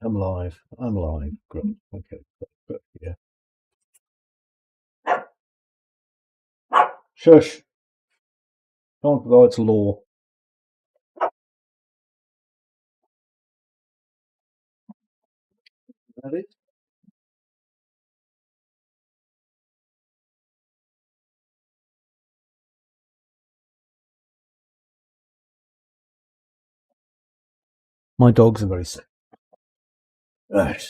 I'm live. I'm live. Great. Okay. Good. Yeah. Shush. Can't go. It's law. That it? My dogs are very sick. Right.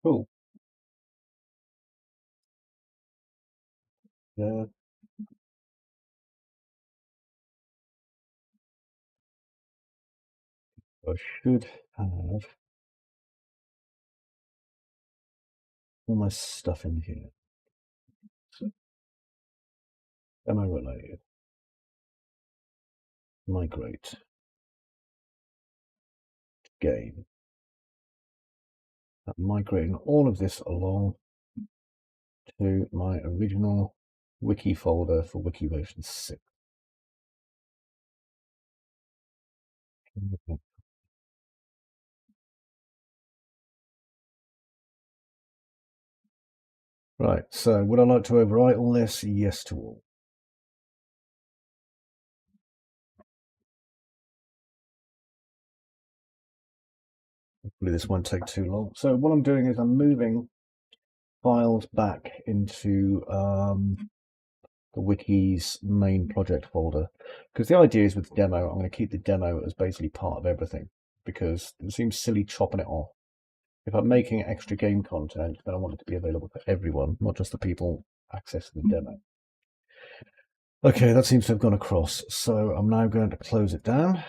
Cool. Yeah. I should have all my stuff in here. So, demo related. Migrate. Game. I'm migrating all of this along to my original wiki folder for wiki version 6. Right, so would I like to overwrite all this? Yes to all. Hopefully this won't take too long. So what I'm doing is I'm moving files back into the wiki's main project folder, because the idea is with the demo, I'm going to keep the demo as basically part of everything, because it seems silly chopping it off. If I'm making extra game content, then I want it to be available for everyone, not just the people accessing the demo. Okay, that seems to have gone across. So I'm now going to close it down.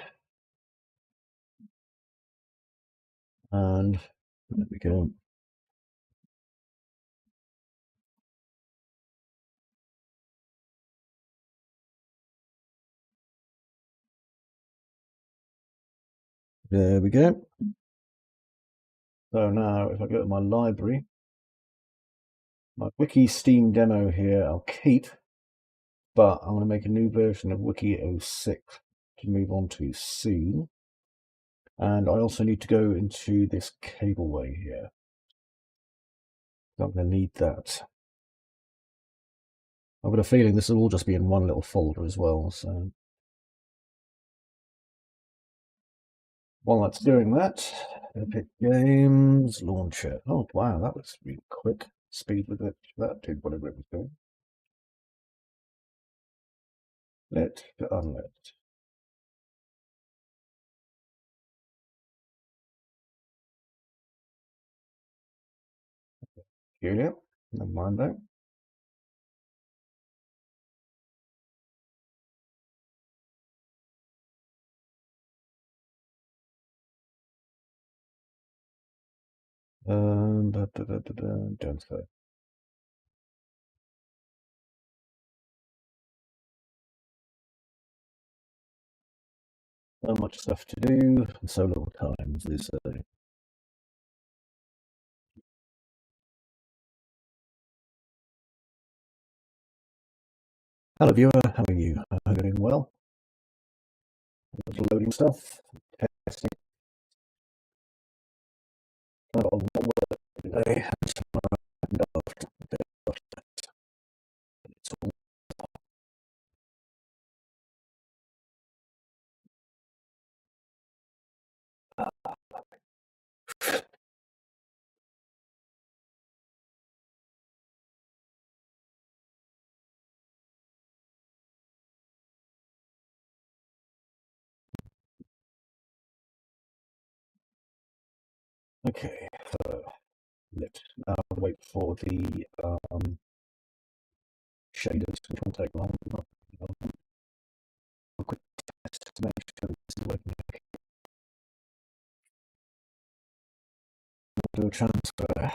And there we go. There we go. So now if I go to my library, my Wiki Steam demo here I'll keep, but I'm going to make a new version of Wiki 06 to move on to soon. And I also need to go into this cableway here. I'm going to need that. I've got a feeling this will all just be in one little folder as well. So while that's doing that, Epic Games Launcher. Oh wow, that was really quick. Speed with it. That did whatever it was doing. Let unlet. Julia, never mind that. Don't say. So much stuff to do, and so little time, as they say. Hello, viewer. How are you? I'm doing well. Loading stuff, testing. I've got a lot of work today. Okay, so let's now wait for the shaders, which won't take long. A quick test to make sure this is working. Do a transfer.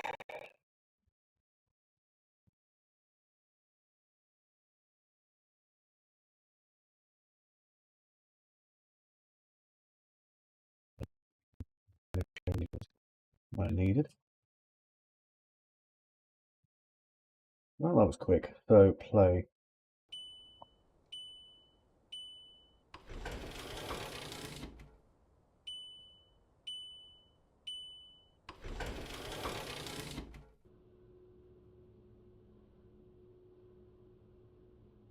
I needed. Well, that was quick. So play.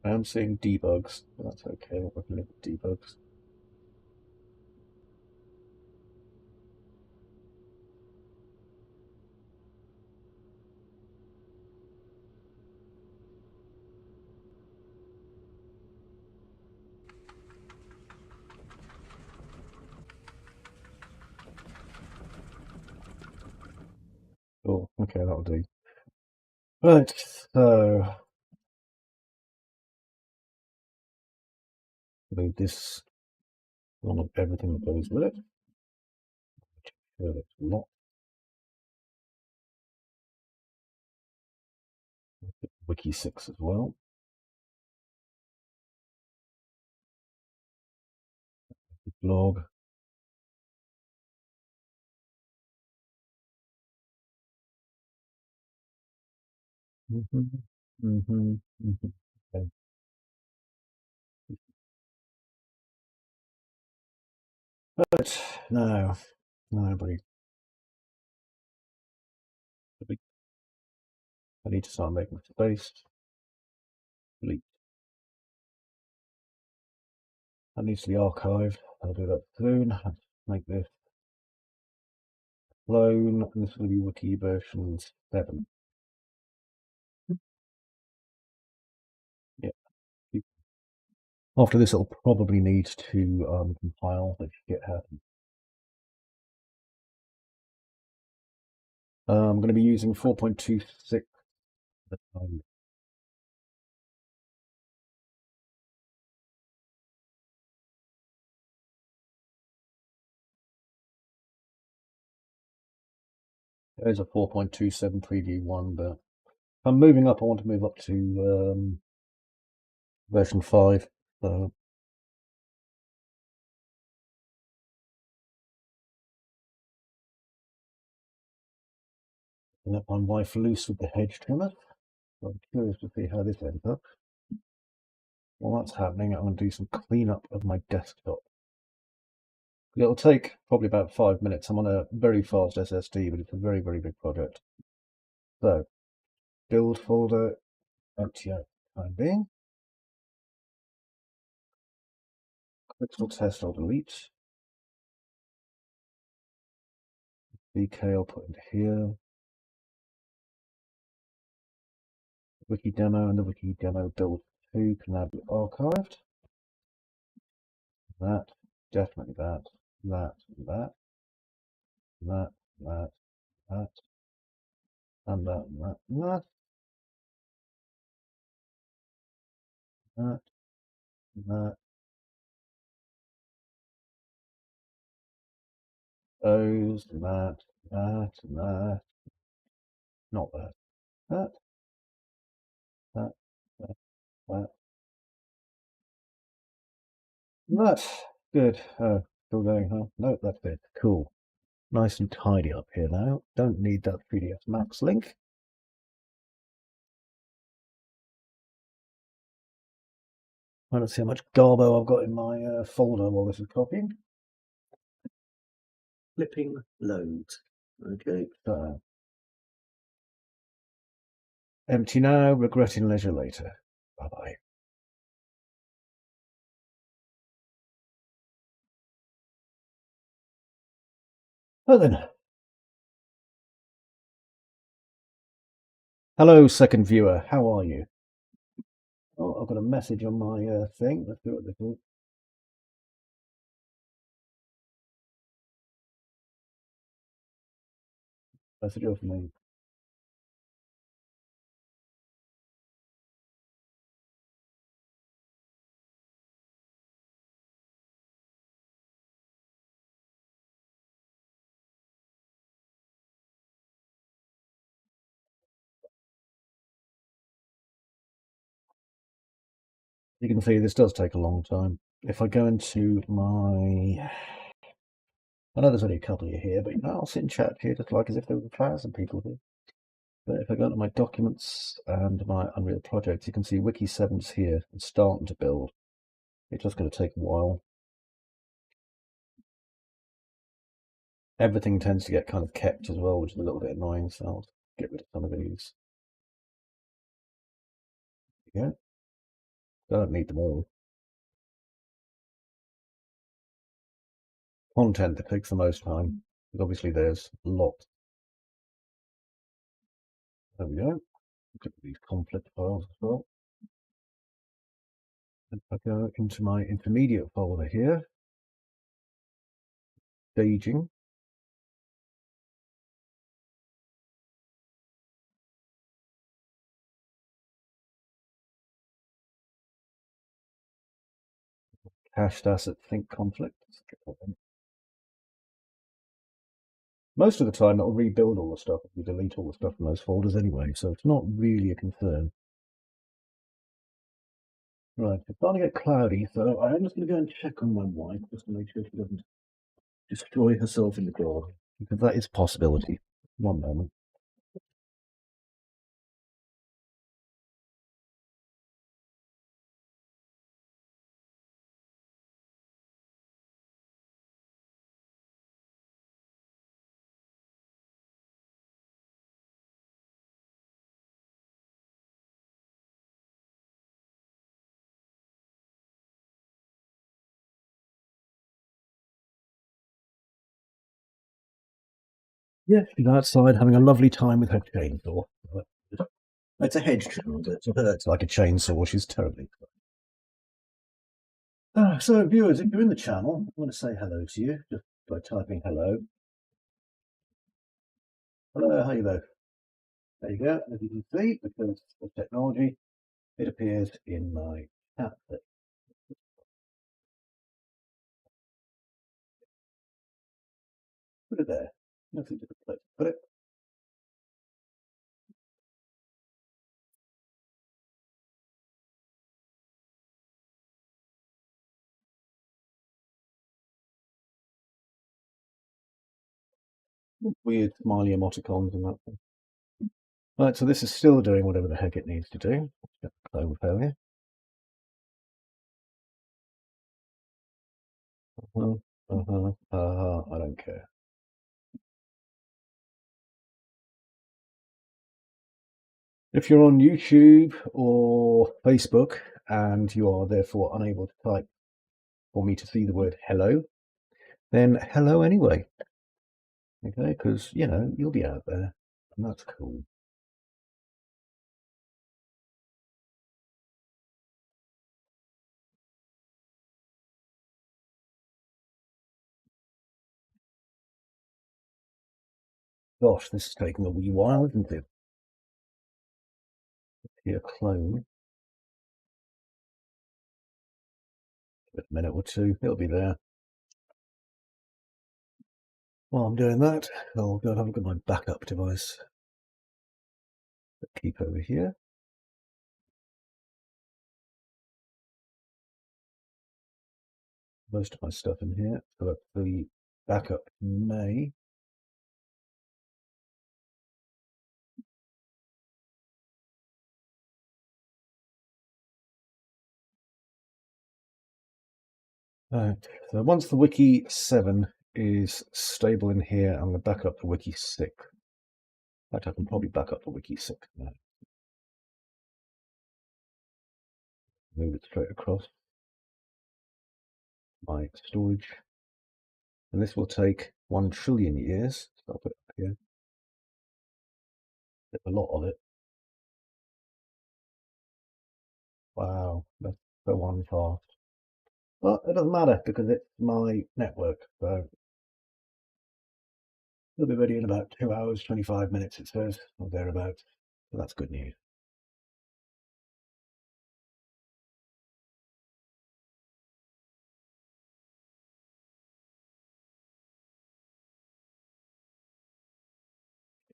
I am seeing debugs. That's okay. We're going to live with debugs. Cool. Okay, that'll do. Right. So need this one of everything that goes with it. Sure, that's not Wiki 6 as well. Blog. Okay. But no, nobody. I need to start making space. Delete. That needs to be archived. I'll do that soon. Make this clone, and this will be Wiki version 7. Yeah. After this, it'll probably need to compile the GitHub. I'm going to be using 4.26 at the time. There's a 4.27 preview one, but if I'm moving up, I want to move up to version 5. So let my wife loose with the hedge trimmer. I'm curious to see how this ends up. While that's happening, I'm going to do some cleanup of my desktop. It'll take probably about 5 minutes. I'm on a very fast SSD, but it's a very, very big project. So, build folder, empty out for the time being. Crystal test I'll delete. VK I'll put into here. Wiki demo and the Wiki demo build 2 can now be archived. That, definitely that, that, that, that, that, that, and that, and that, and that, that, that, those, that, that, not that, that, that, that, that. Good. Oh, still going, huh? No, that's it. Cool. Nice and tidy up here now. Don't need that PDF Max link. Let's see how much garbo I've got in my folder while this is copying. Flipping loads. Okay, so empty now, regretting leisure later. Bye-bye. Well then. Hello, second viewer. How are you? Oh, I've got a message on my thing. Let's see what this is. Message off me. You can see this does take a long time. If I go into my I know there's only a couple of you here, but you know, I'll sit and chat here just like as if there were 1,000 people here. But if I go to my documents and my Unreal projects, you can see Wiki 7's here. It's starting to build. It's just going to take a while. Everything tends to get kind of kept as well, which is a little bit annoying, so I'll get rid of some of these. Yeah, I don't need them all. Content that takes the most time, because obviously there's a lot. There we go. Look at these conflict files as well. And if I go into my intermediate folder here, staging. Cached asset sync conflict. Most of the time, it'll rebuild all the stuff if you delete all the stuff from those folders anyway, so it's not really a concern. Right, it's starting to get cloudy, so I'm just going to go and check on my wife just to make sure she doesn't destroy herself in the garden, because that is a possibility. One moment. Yeah, she's outside having a lovely time with her chainsaw. It's a hedge trimmer, but to her it's like a chainsaw. She's terribly. So, viewers, if you're in the channel, I want to say hello to you just by typing hello. Hello, how are you both? There you go. As you can see, because of technology, it appears in my chat. Put it there. Nothing to place. Put it. Weird smiley emoticons and that thing. Right, so this is still doing whatever the heck it needs to do. Clone failure. I don't care. If you're on YouTube or Facebook and you are therefore unable to type for me to see the word hello, then hello anyway. Okay, because, you know, you'll be out there and that's cool. Gosh, this is taking a wee while, isn't it? Here, clone. Give it a minute or two, it'll be there. While I'm doing that, I'll go and have a look at my backup device. Keep over here. Most of my stuff in here, so that's the backup May. Right, so once the Wiki 7 is stable in here, I'm going to back up the Wiki 6. In fact, I can probably back up the Wiki 6 now. Move it straight across my storage. And this will take 1 trillion years. So I'll put it up here. There's a lot of it. Wow, that's so one fast. But it doesn't matter because it's my network, so it'll be ready in about 2 hours, 25 minutes, it says, or thereabouts. So that's good news.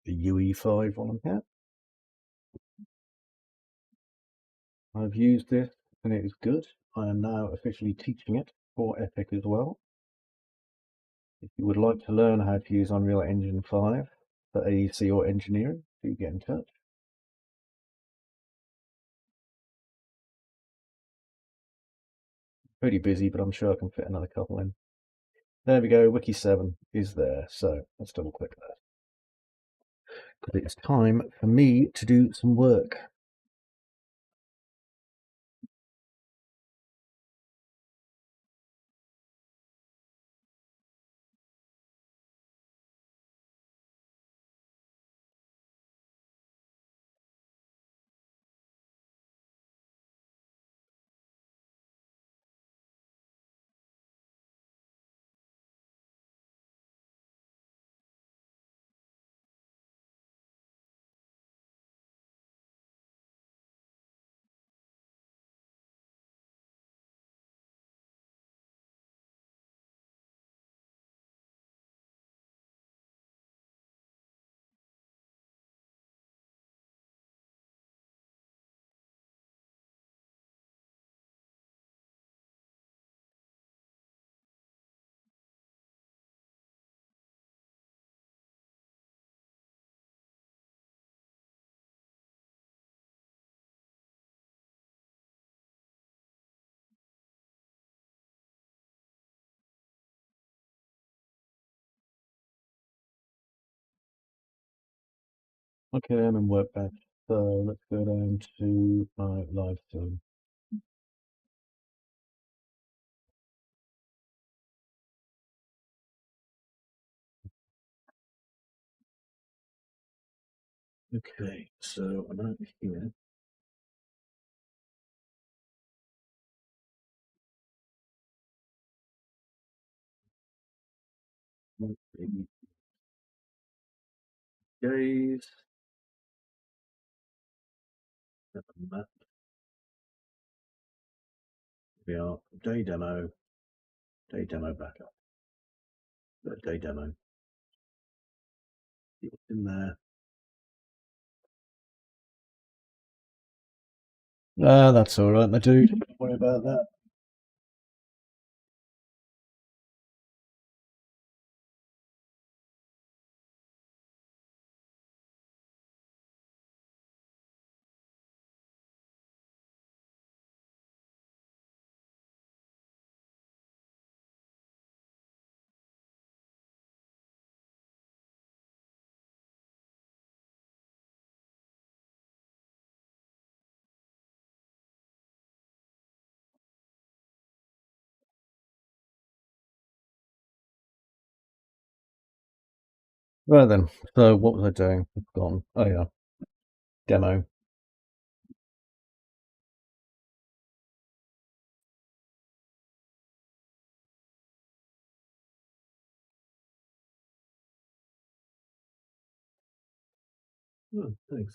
The UE5 one here. I've used this and it is good. I am now officially teaching it for Epic as well. If you would like to learn how to use Unreal Engine 5 for AEC or engineering, do get in touch. Pretty busy, but I'm sure I can fit another couple in. There we go, Wiki 7 is there, so let's double click that. Because it's time for me to do some work. Okay, I'm in Workbench, so let's go down to my live stream. Okay, so I'm out here. Days, map. We are day demo backup. Day demo. See what's in there. That's all right, my dude. Don't worry about that. Right then, so what was I doing? I've gone. Oh yeah, demo. Oh, thanks.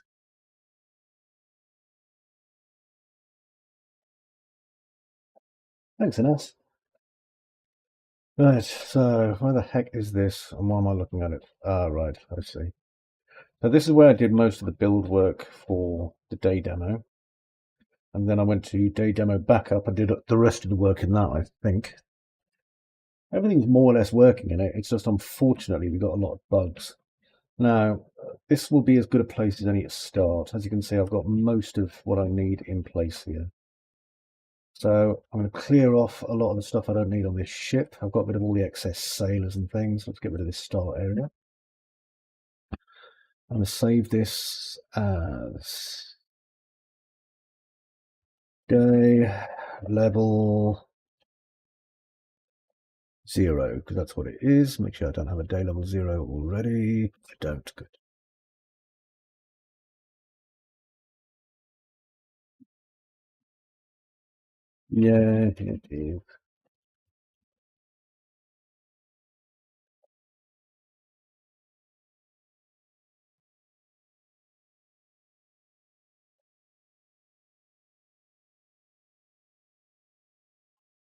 Thanks, Ines. Right, so where the heck is this and why am I looking at it? Ah, right, I see. So this is where I did most of the build work for the day demo. And then I went to day demo backup and did the rest of the work in that, I think. Everything's more or less working in it. It's just unfortunately we've got a lot of bugs. Now, this will be as good a place as any to start. As you can see, I've got most of what I need in place here. So I'm going to clear off a lot of the stuff I don't need on this ship. I've got rid of all the excess sailors and things. Let's get rid of this start area. I'm going to save this as day level 0, because that's what it is. Make sure I don't have a day level 0 already. I don't. Good. Yeah, it is.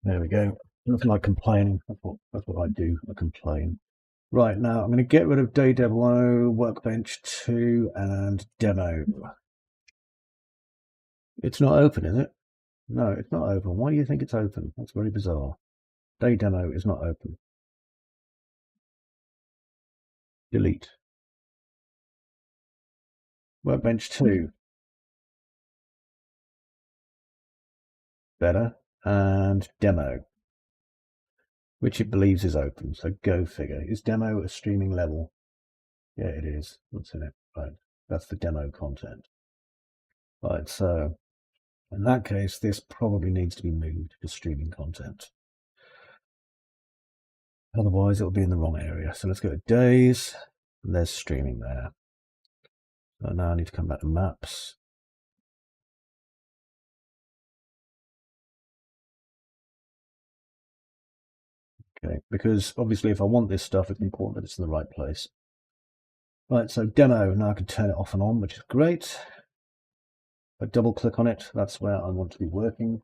There we go. Nothing like complaining. That's what I do. I complain. Right, now I'm going to get rid of day demo, workbench 2, and demo. It's not open, is it? No, it's not open. Why do you think it's open? That's very bizarre. Day demo is not open. delete. Workbench 2, better, and demo, which it believes is open, so go figure. Is demo a streaming level? Yeah, it is. What's in it? Right, that's the demo content. Right, so in that case, this probably needs to be moved to streaming content. Otherwise, it'll be in the wrong area. So let's go to days, and there's streaming there. So now I need to come back to maps. Okay, because obviously if I want this stuff, it's important that it's in the right place. Right, so demo, now I can turn it off and on, which is great. If I double click on it, that's where I want to be working.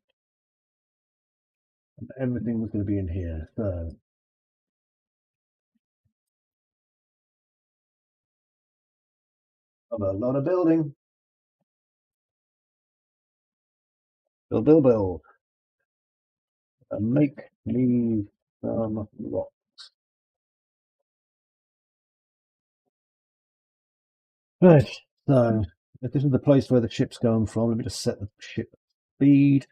And everything was going to be in here. So I've a lot of building. Build. And make me some rock. Right, so if this is the place where the ship's going from, let me just set the ship speed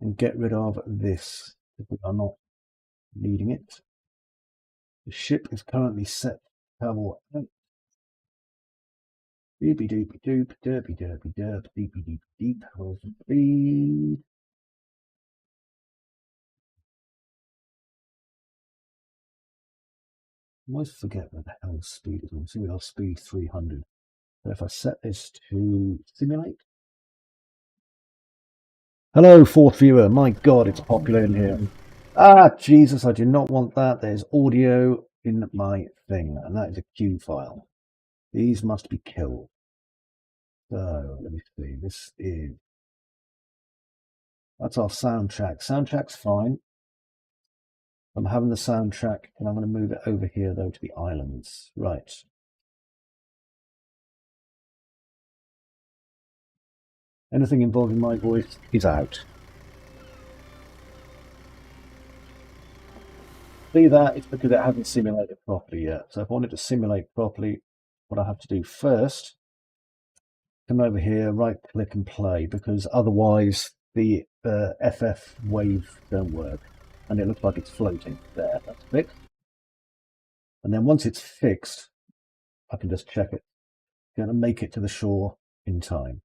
and get rid of this, because we are not needing it. The ship is currently set to travel out. Doopy doopy doop, derpy derpy derp, deepy deep deep, where's the speed? I always forget where the hell speed is. I'm assuming our speed 300. So if I set this to simulate. Hello, fourth viewer. My God, it's popular in here. Ah, Jesus, I do not want that. There's audio in my thing, and that is a Q file. These must be killed. So, let me see. That's our soundtrack. Soundtrack's fine. I'm having the soundtrack, and I'm going to move it over here, though, to the islands. Right. Anything involving my voice is out. See that? It's because it hasn't simulated properly yet. So if I wanted to simulate properly, what I have to do first, come over here, right click and play, because otherwise the FF wave don't work. And it looks like it's floating. There, that's fixed. And then once it's fixed, I can just check it. Going to make it to the shore in time.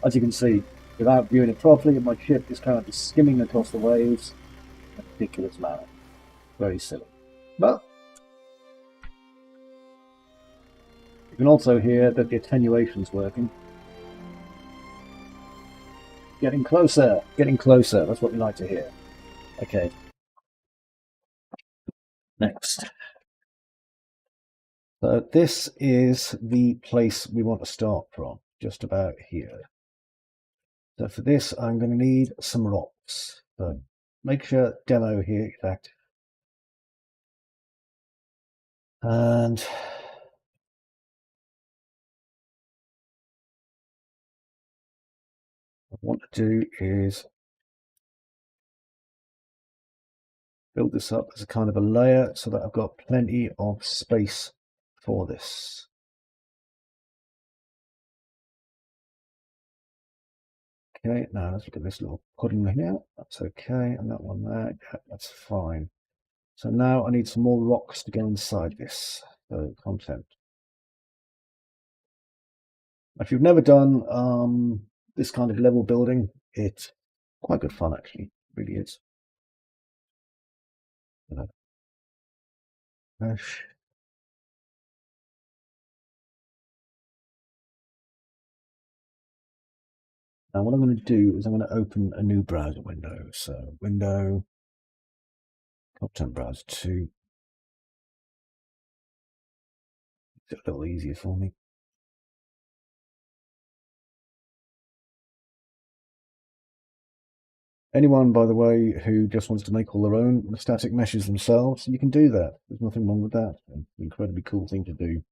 As you can see, without viewing it properly, my ship is currently skimming across the waves in a ridiculous manner. Very silly. But you can also hear that the attenuation's working. Getting closer, getting closer. That's what we like to hear. Okay. Next. So this is the place we want to start from, just about here. So for this, I'm going to need some rocks. So make sure demo here is active. And what I want to do is build this up as a kind of a layer so that I've got plenty of space for this. Okay, now let's look at this little pudding here. That's okay, and that one there, yeah, that's fine. So now I need some more rocks to go inside this content. If you've never done this kind of level building, it's quite good fun actually, it really is. Now what I'm going to do is I'm going to open a new browser window. So window, content browser 2. It's a little easier for me. Anyone, by the way, who just wants to make all their own static meshes themselves, you can do that. There's nothing wrong with that. It's an incredibly cool thing to do.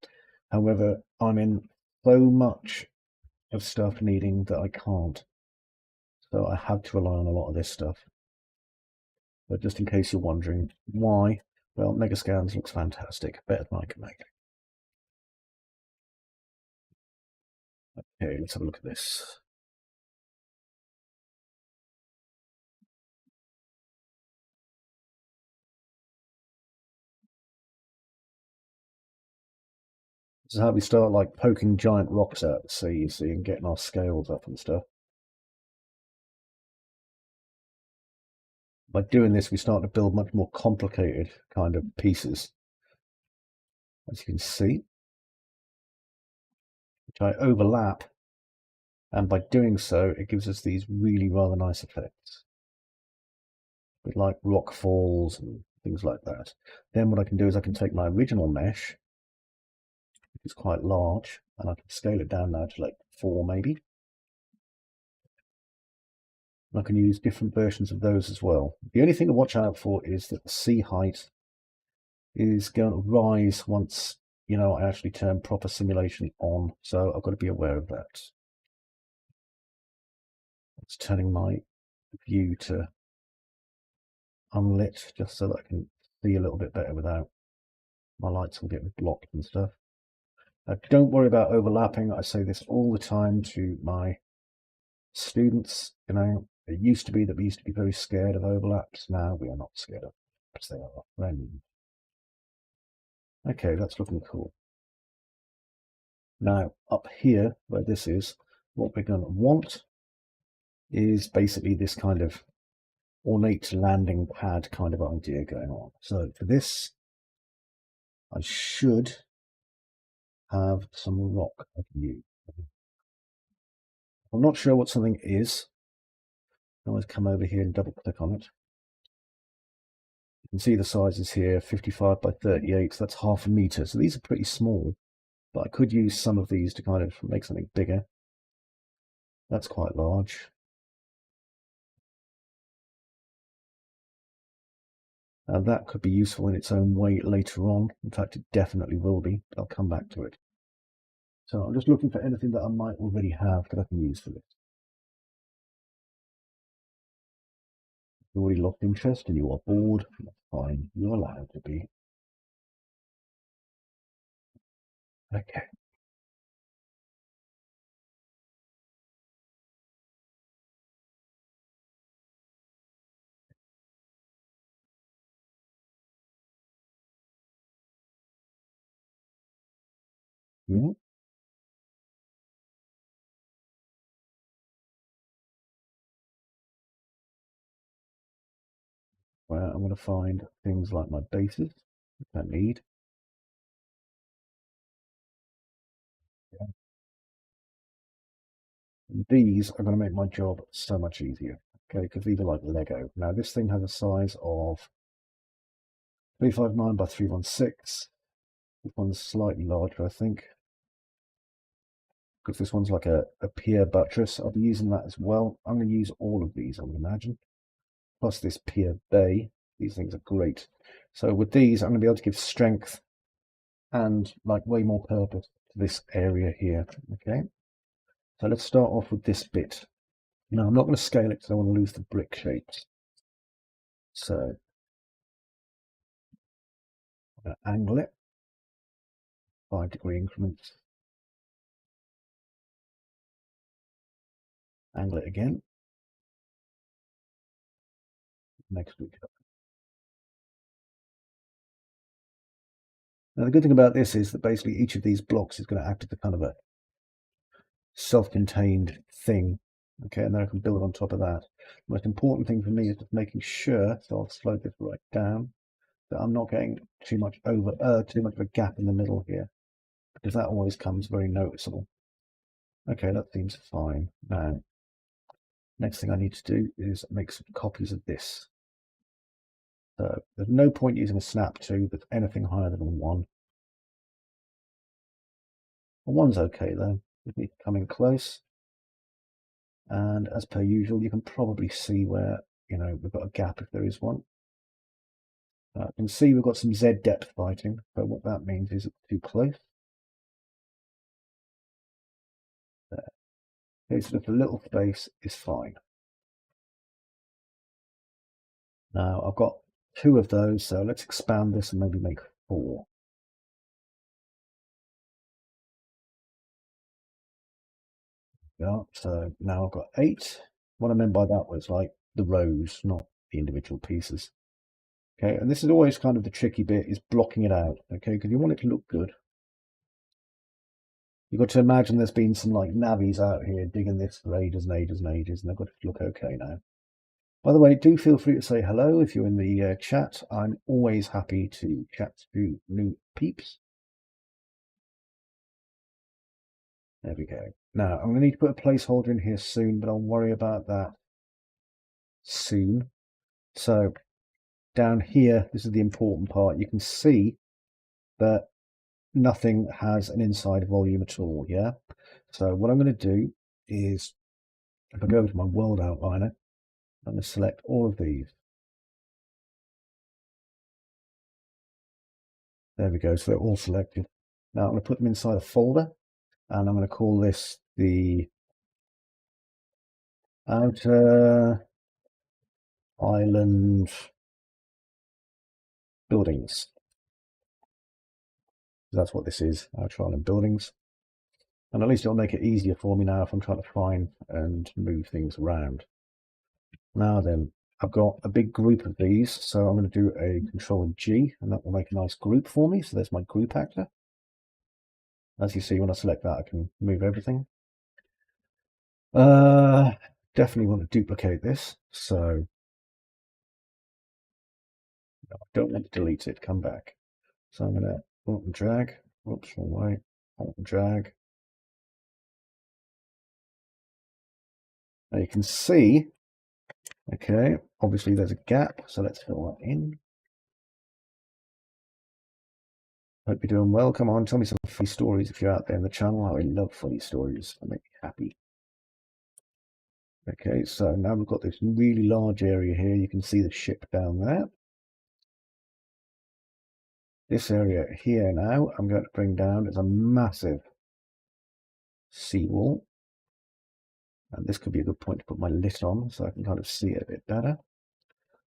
However, I'm in so much of stuff needing that I can't. So I have to rely on a lot of this stuff. But just in case you're wondering why, Well, Megascans looks fantastic, better than I can make. Okay, let's have a look at this. This is how we start, like, poking giant rocks out the sea, you see, and getting our scales up and stuff. By doing this, we start to build much more complicated kind of pieces, as you can see, which I overlap, and by doing so, it gives us these really rather nice effects, with like rock falls and things like that. Then what I can do is I can take my original mesh, which is quite large, and I can scale it down now to like 4 maybe. I can use different versions of those as well. The only thing to watch out for is that the sea height is going to rise once, you know, I actually turn proper simulation on. So I've got to be aware of that. It's turning my view to unlit just so that I can see a little bit better without my lights will get blocked and stuff. Don't worry about overlapping. I say this all the time to my students. You know, it used to be that we used to be very scared of overlaps. Now we are not scared of overlaps. They are our friends. Okay, that's looking cool. Now, up here, where this is, what we're going to want is basically this kind of ornate landing pad kind of idea going on. So for this, I should have some rock I can use. I'm not sure what something is. I can always come over here and double click on it. You can see the sizes here, 55 by 38, so that's half a meter. So these are pretty small, but I could use some of these to kind of make something bigger. That's quite large. And that could be useful in its own way later on. In fact, it definitely will be. I'll come back to it. So I'm just looking for anything that I might already have that I can use for this. You've already lost interest and you are bored. That's fine. You're allowed to be. Okay. Yeah. Well, I'm going to find things like my bases, which I need. Yeah. And these are going to make my job so much easier. Okay, because these are like Lego. Now this thing has a size of 359 by 316. This one's slightly larger, I think, because this one's like a pier buttress. I'll be using that as well. I'm going to use all of these, I would imagine, plus this pier bay. These things are great. So with these, I'm going to be able to give strength and like way more purpose to this area here. Okay, so let's start off with this bit. Now I'm not going to scale it because I want to lose the brick shapes. So I'm going to angle it 5-degree increments. Angle it again. Next week. Now the good thing about this is that basically each of these blocks is going to act as a kind of a self-contained thing. Okay, and then I can build on top of that. The most important thing for me is just making sure, so I'll slow this right down, that I'm not getting too much of a gap in the middle here, because that always comes very noticeable. Okay, that seems fine. Now, next thing I need to do is make some copies of this. So there's no point using a snap 2 that's anything higher than a 1. A 1's okay though. You need to come in close. And as per usual, you can probably see where, you know, we've got a gap if there is one. You can see we've got some Z depth fighting, but what that means is it's too close. There. Okay, so just a little space is fine. Now I've got 2 of those, so let's expand this and maybe make 4. Yeah, so now I've got 8. What I meant by that was like the rows, not the individual pieces. Okay, and this is always kind of the tricky bit, is blocking it out, okay, because you want it to look good. You've got to imagine there's been some like navvies out here digging this for ages and ages and ages, and they've got to look okay now. By the way, do feel free to say hello if you're in the chat. I'm always happy to chat to new peeps. There we go. Now, I'm going to need to put a placeholder in here soon, but I'll worry about that soon. So, down here, this is the important part. You can see that nothing has an inside volume at all, yeah? So what I'm going to do is, if I go to my world outliner, I'm going to select all of these. There we go, so they're all selected. Now I'm going to put them inside a folder, and I'm going to call this the Outer Island Buildings. That's what this is, Outer Island Buildings. And at least it'll make it easier for me now if I'm trying to find and move things around. Now then, I've got a big group of these, so I'm going to do a Control-G, and that will make a nice group for me. So there's my group actor. As you see, when I select that, I can move everything. Definitely want to duplicate this, so no, I don't want to delete it. Come back. So I'm going to alt and drag. Oops, wrong way. Alt and drag. Now you can see, okay, obviously there's a gap, so let's fill that in. Hope you're doing well. Come on, tell me some funny stories if you're out there in the channel. I love funny stories. They make me happy. Okay, so now we've got this really large area here. You can see the ship down there. This area here now, I'm going to bring down as a massive seawall. And this could be a good point to put my lit on so I can kind of see it a bit better.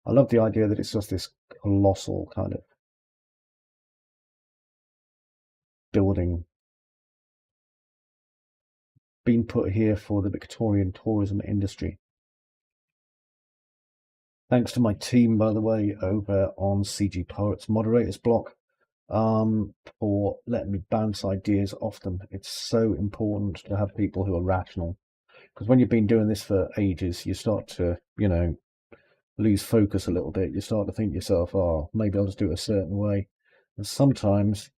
I love the idea that it's just this colossal kind of building being put here for the Victorian tourism industry. Thanks to my team, by the way, over on CG Poets Moderators block, for letting me bounce ideas off them. It's so important to have people who are rational, because when you've been doing this for ages, you start to, you know, lose focus a little bit. You start to think to yourself, oh, maybe I'll just do it a certain way. And sometimes,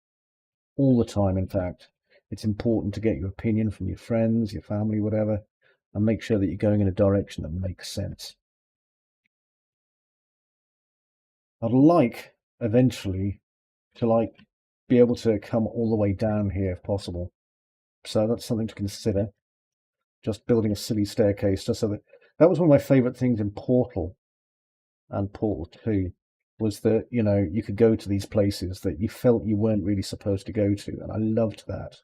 all the time, in fact, it's important to get your opinion from your friends, your family, whatever, and make sure that you're going in a direction that makes sense. I'd like eventually to be able to come all the way down here if possible. So that's something to consider. Just building a silly staircase, just so that was one of my favorite things in Portal and Portal 2, was that, you know, you could go to these places that you felt you weren't really supposed to go to, and I loved that.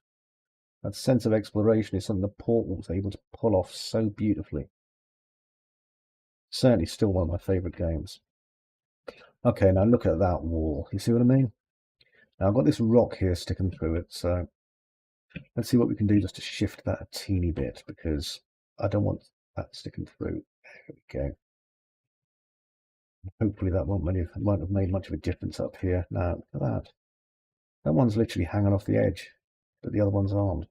That sense of exploration is something that Portal was able to pull off so beautifully. Certainly still one of my favorite games. Okay, now look at that wall. You see what I mean? Now I've got this rock here sticking through it, so let's see what we can do just to shift that a teeny bit, because I don't want that sticking through. There we go. Hopefully that won't have made much of a difference up here. Now, look at that. That one's literally hanging off the edge, but the other ones aren't.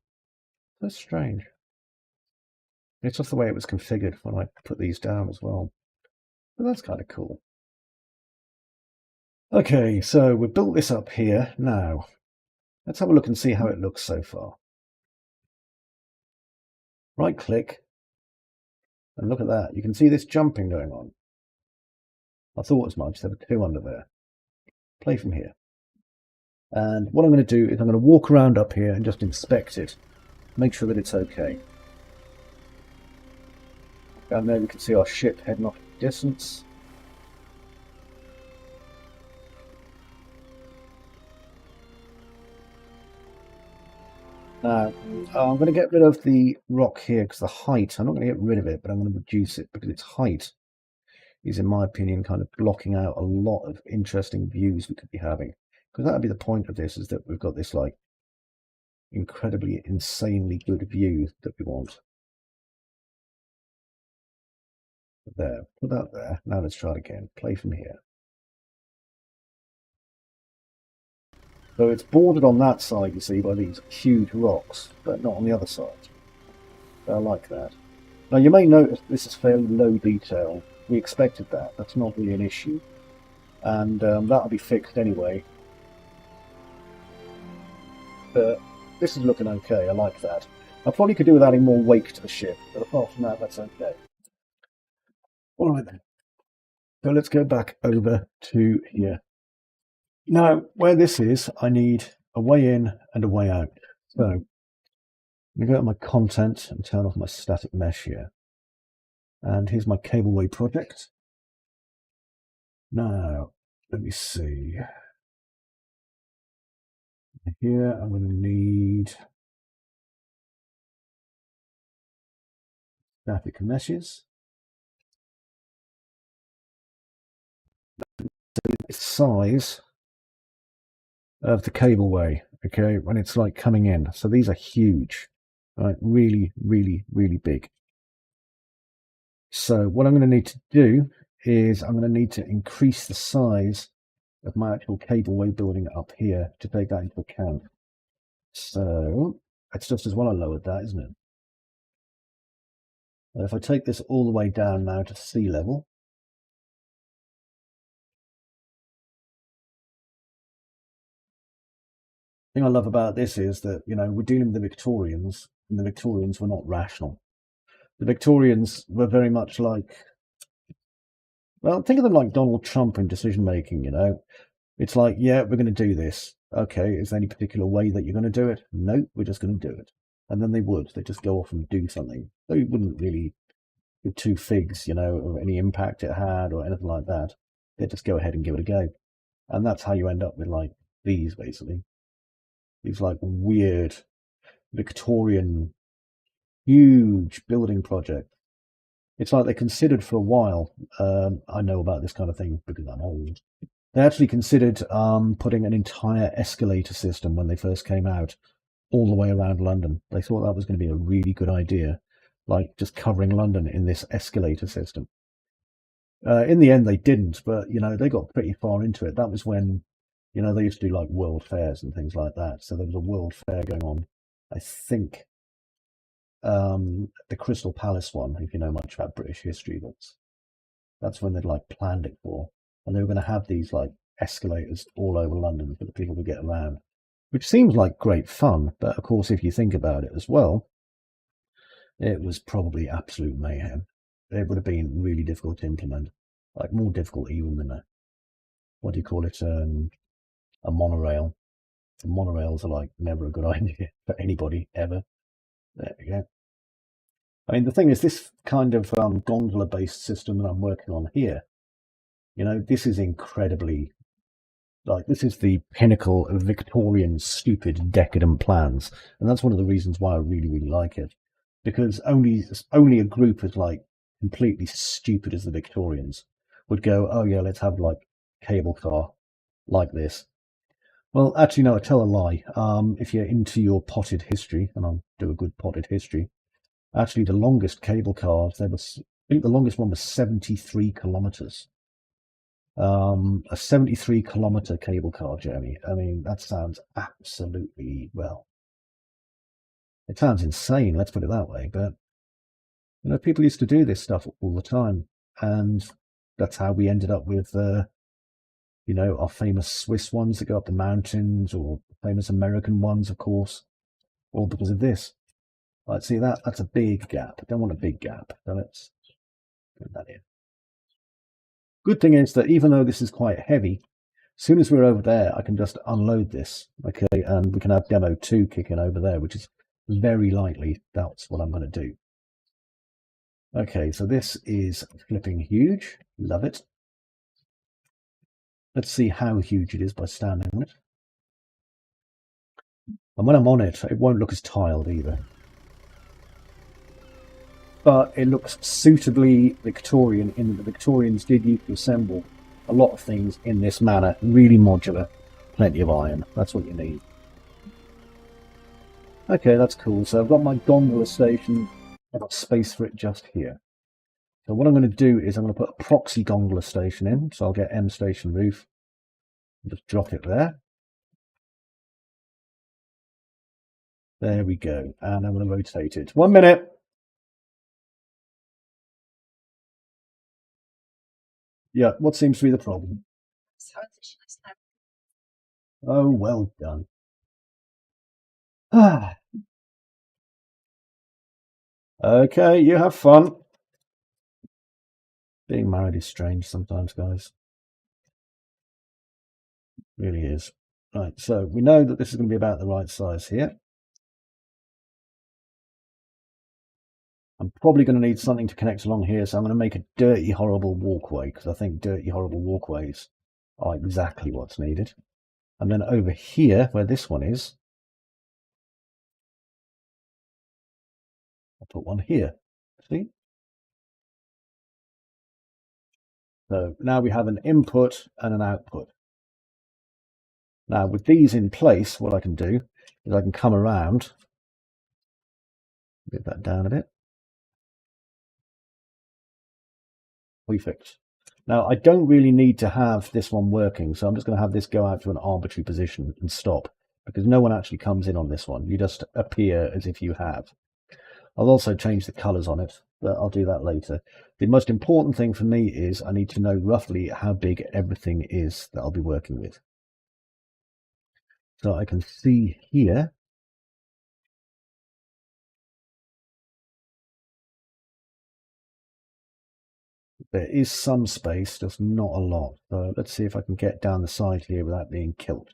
That's strange. It's just the way it was configured when I put these down as well. But that's kind of cool. Okay, so we've built this up here. Now, let's have a look and see how it looks so far. Right click, and look at that. You can see this jumping going on. I thought as much. There were 2 under there. Play from here. And what I'm going to do is I'm going to walk around up here and just inspect it. Make sure that it's okay. Down there we can see our ship heading off in the distance. Now, I'm going to get rid of the rock here because the height, I'm not going to get rid of it, but I'm going to reduce it because its height is, in my opinion, kind of blocking out a lot of interesting views we could be having. Because that would be the point of this, is that we've got this like incredibly, insanely good view that we want. There, put that there. Now let's try it again. Play from here. So it's bordered on that side, you see, by these huge rocks, but not on the other side. I like that. Now you may notice this is fairly low detail. We expected that. That's not really an issue. And that'll be fixed anyway. But this is looking okay. I like that. I probably could do with adding more wake to the ship, but apart from that, that's okay. Alright then. So let's go back over to here. Now, where this is, I need a way in and a way out. So, I'm going to go to my content and turn off my static mesh here. And here's my cableway project. Now, let me see. Here, I'm going to need static meshes. The size of the cableway, okay, when it's like coming in. So these are huge, right? Really, really, really big. So what I'm going to need to do is I'm going to need to increase the size of my actual cableway building up here to take that into account. So it's just as well I lowered that, isn't it? And if I take this all the way down now to sea level, the thing I love about this is that, you know, we're dealing with the Victorians, and the Victorians were not rational. The Victorians were very much like, well, think of them like Donald Trump in decision making, you know. It's like, yeah, we're going to do this. Okay, is there any particular way that you're going to do it? No, we're just going to do it. And then they would. They'd just go off and do something. They wouldn't really give two figs, you know, of any impact it had or anything like that. They'd just go ahead and give it a go. And that's how you end up with, like, these, basically. These, like, weird Victorian, huge building projects. It's like they considered for a while, I know about this kind of thing because I'm old. They actually considered putting an entire escalator system when they first came out all the way around London. They thought that was going to be a really good idea, like just covering London in this escalator system. In the end, they didn't, but, you know, they got pretty far into it. That was when, you know, they used to do like world fairs and things like that. So there was a world fair going on, I think, the Crystal Palace one, if you know much about British history, that's when they'd like planned it for. And they were going to have these like escalators all over London for the people to get around, which seems like great fun. But of course, if you think about it as well, it was probably absolute mayhem. It would have been really difficult to implement, like more difficult even than a, what do you call it, a monorail. The monorails are like never a good idea for anybody ever. There we go. I mean, the thing is, this kind of gondola-based system that I'm working on here, you know, this is incredibly, like, this is the pinnacle of Victorian, stupid, decadent plans. And that's one of the reasons why I really, really like it. Because only a group as, like, completely stupid as the Victorians would go, oh, yeah, let's have, like, cable car like this. Well, actually, no, I tell a lie. If you're into your potted history, and I'll do a good potted history, actually, the longest cable cars, I think the longest one was 73 kilometers. A 73-kilometer cable car journey. I mean, that sounds absolutely, well, it sounds insane, let's put it that way. But, you know, people used to do this stuff all the time. And that's how we ended up with, you know, our famous Swiss ones that go up the mountains, or famous American ones, of course, all because of this. Right, see that's a big gap. I don't want a big gap. So let's put that in. Good thing is that even though this is quite heavy, as soon as we're over there, I can just unload this, okay, and we can have demo 2 kicking over there, which is very likely that's what I'm going to do. Okay, so this is flipping huge. Love it. Let's see how huge it is by standing on it. And when I'm on it, it won't look as tiled either. but it looks suitably Victorian in that the Victorians did used to assemble a lot of things in this manner. Really modular, plenty of iron. That's what you need. Okay, that's cool. So I've got my gondola station. I've got space for it just here. So what I'm going to do is I'm going to put a proxy gondola station in. So I'll get M station roof. Just drop it there. There we go. And I'm going to rotate it. 1 minute. Yeah, what seems to be the problem? Oh, well done. Ah, okay, you have fun. Being married is strange sometimes, guys. It really is. Right, so we know that this is going to be about the right size here. I'm probably going to need something to connect along here, so I'm going to make a dirty, horrible walkway, because I think dirty, horrible walkways are exactly what's needed. And then over here, where this one is, I'll put one here. See? So now we have an input and an output. Now with these in place, what I can do is I can come around, get that down a bit. Perfect. Now I don't really need to have this one working, so I'm just going to have this go out to an arbitrary position and stop, because no one actually comes in on this one. You just appear as if you have. I'll also change the colors on it, but I'll do that later. The most important thing for me is I need to know roughly how big everything is that I'll be working with. So I can see here there is some space, just not a lot. So let's see if I can get down the side here without being killed.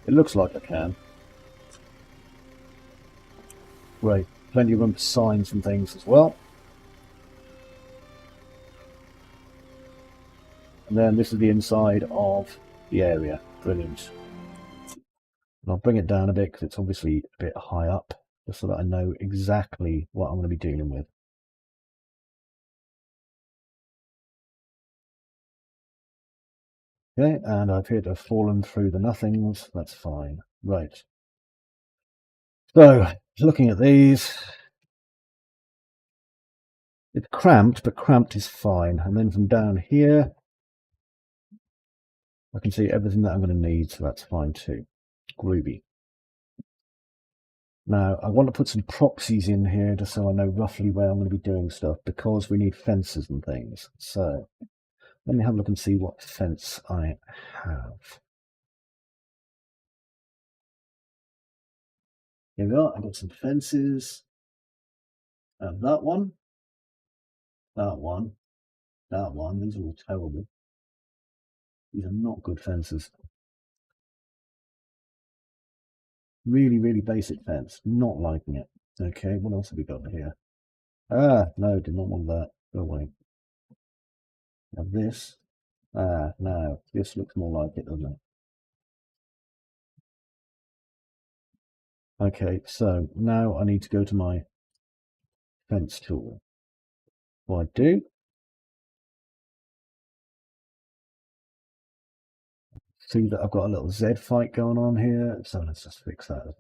It looks like I can. Great. Plenty of room for signs and things as well. And then this is the inside of the area. Brilliant. And I'll bring it down a bit because it's obviously a bit high up, just so that I know exactly what I'm going to be dealing with. Okay, and I appear to have fallen through the nothings. That's fine. Right. So, looking at these, it's cramped, but cramped is fine. And then from down here, I can see everything that I'm going to need, so that's fine too. Groovy. Now, I want to put some proxies in here just so I know roughly where I'm going to be doing stuff, because we need fences and things. So, let me have a look and see what fence I have. Here we are. I've got some fences. And that one, that one, that one. These are all terrible. These are not good fences. Really, really basic fence. Not liking it. Okay, what else have we got here? Ah, no, did not want that. Go away. Now this. Ah, no, this looks more like it, doesn't it? Okay, so now I need to go to my fence tool. What I do, see that I've got a little Z fight going on here, so let's just fix that.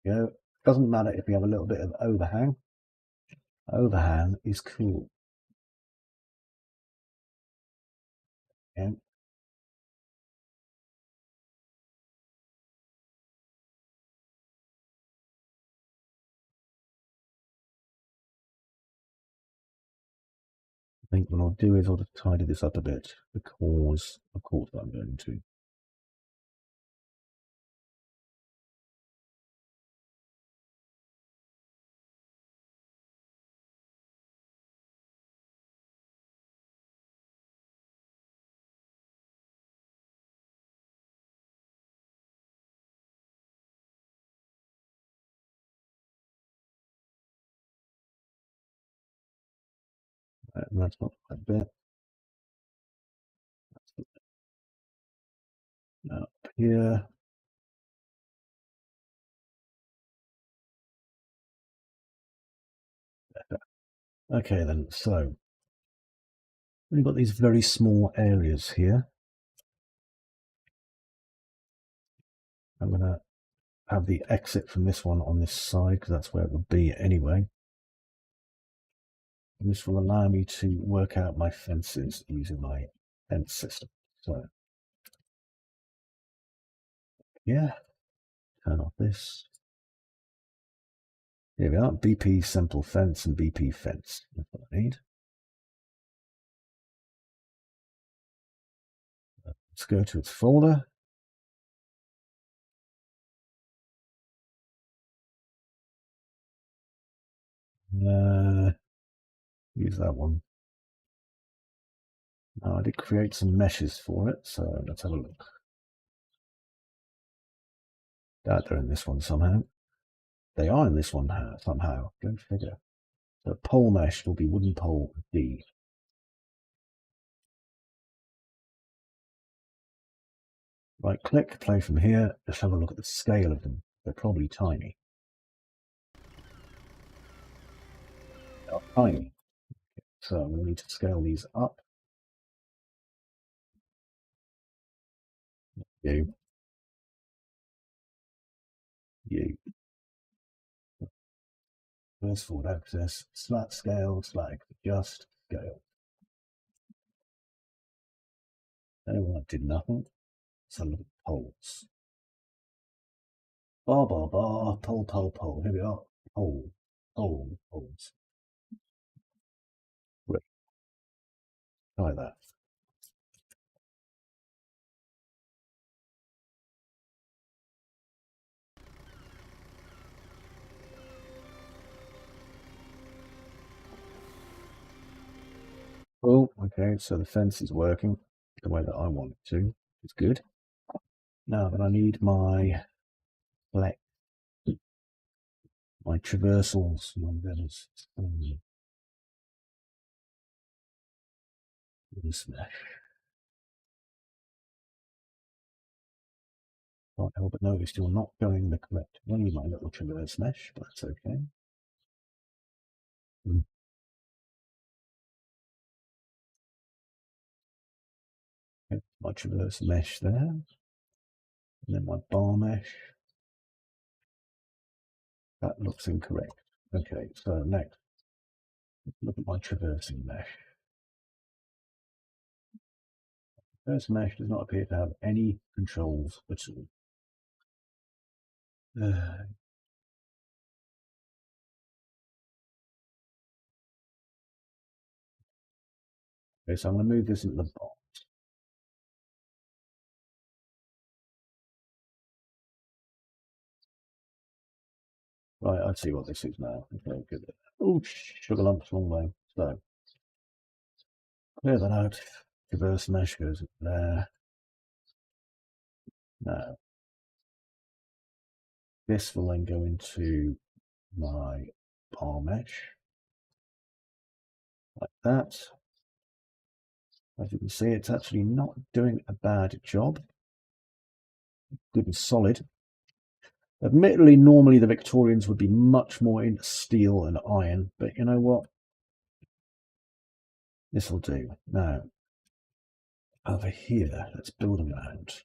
There we go. Doesn't matter if we have a little bit of overhang. Overhang is cool. Okay. I think what I'll do is I'll just tidy this up a bit, because of course I'm going to. And that's not quite a bit. here. Okay then, so we've got these very small areas here. I'm going to have the exit from this one on this side because that's where it would be anyway. And this will allow me to work out my fences using my fence system. So yeah, turn off this. Here we are, BP simple fence and BP fence. That's what I need. Let's go to its folder. Use that one. Now I did create some meshes for it, so let's have a look. They're in this one somehow. They are in this one somehow. Go figure. So pole mesh will be wooden pole D. Right click, play from here. Just have a look at the scale of them. They're probably tiny. They're tiny. So I'm going to need to scale these up. You. First forward access, slat scale, slat adjust, scale. No, that did nothing. Let's have a look at poles. Bar, bar, bar, pole, pole, pole. Here we are. Pole, pole, poles. Great. Try that. Oh, okay, so the fence is working the way that I want it to. It's good. Now then I need my flex, my traversals, my veils. This mesh. Can't help but notice you're not going the correct way, my little traverse mesh, but that's okay. Okay, my traverse mesh there, and then my bar mesh. That looks incorrect. Okay, so next, look at my traversing mesh. Traverse mesh does not appear to have any controls at all. Okay, so I'm going to move this into the box. Right, I see what this is now. Okay, good. Oh, sugar lumps, wrong way. So, clear that out. Traverse mesh goes there. Now, this will then go into my bar mesh. Like that. As you can see, it's actually not doing a bad job. Good and solid. Admittedly, normally the Victorians would be much more into steel and iron, but you know what? This will do. Now, over here, let's build around.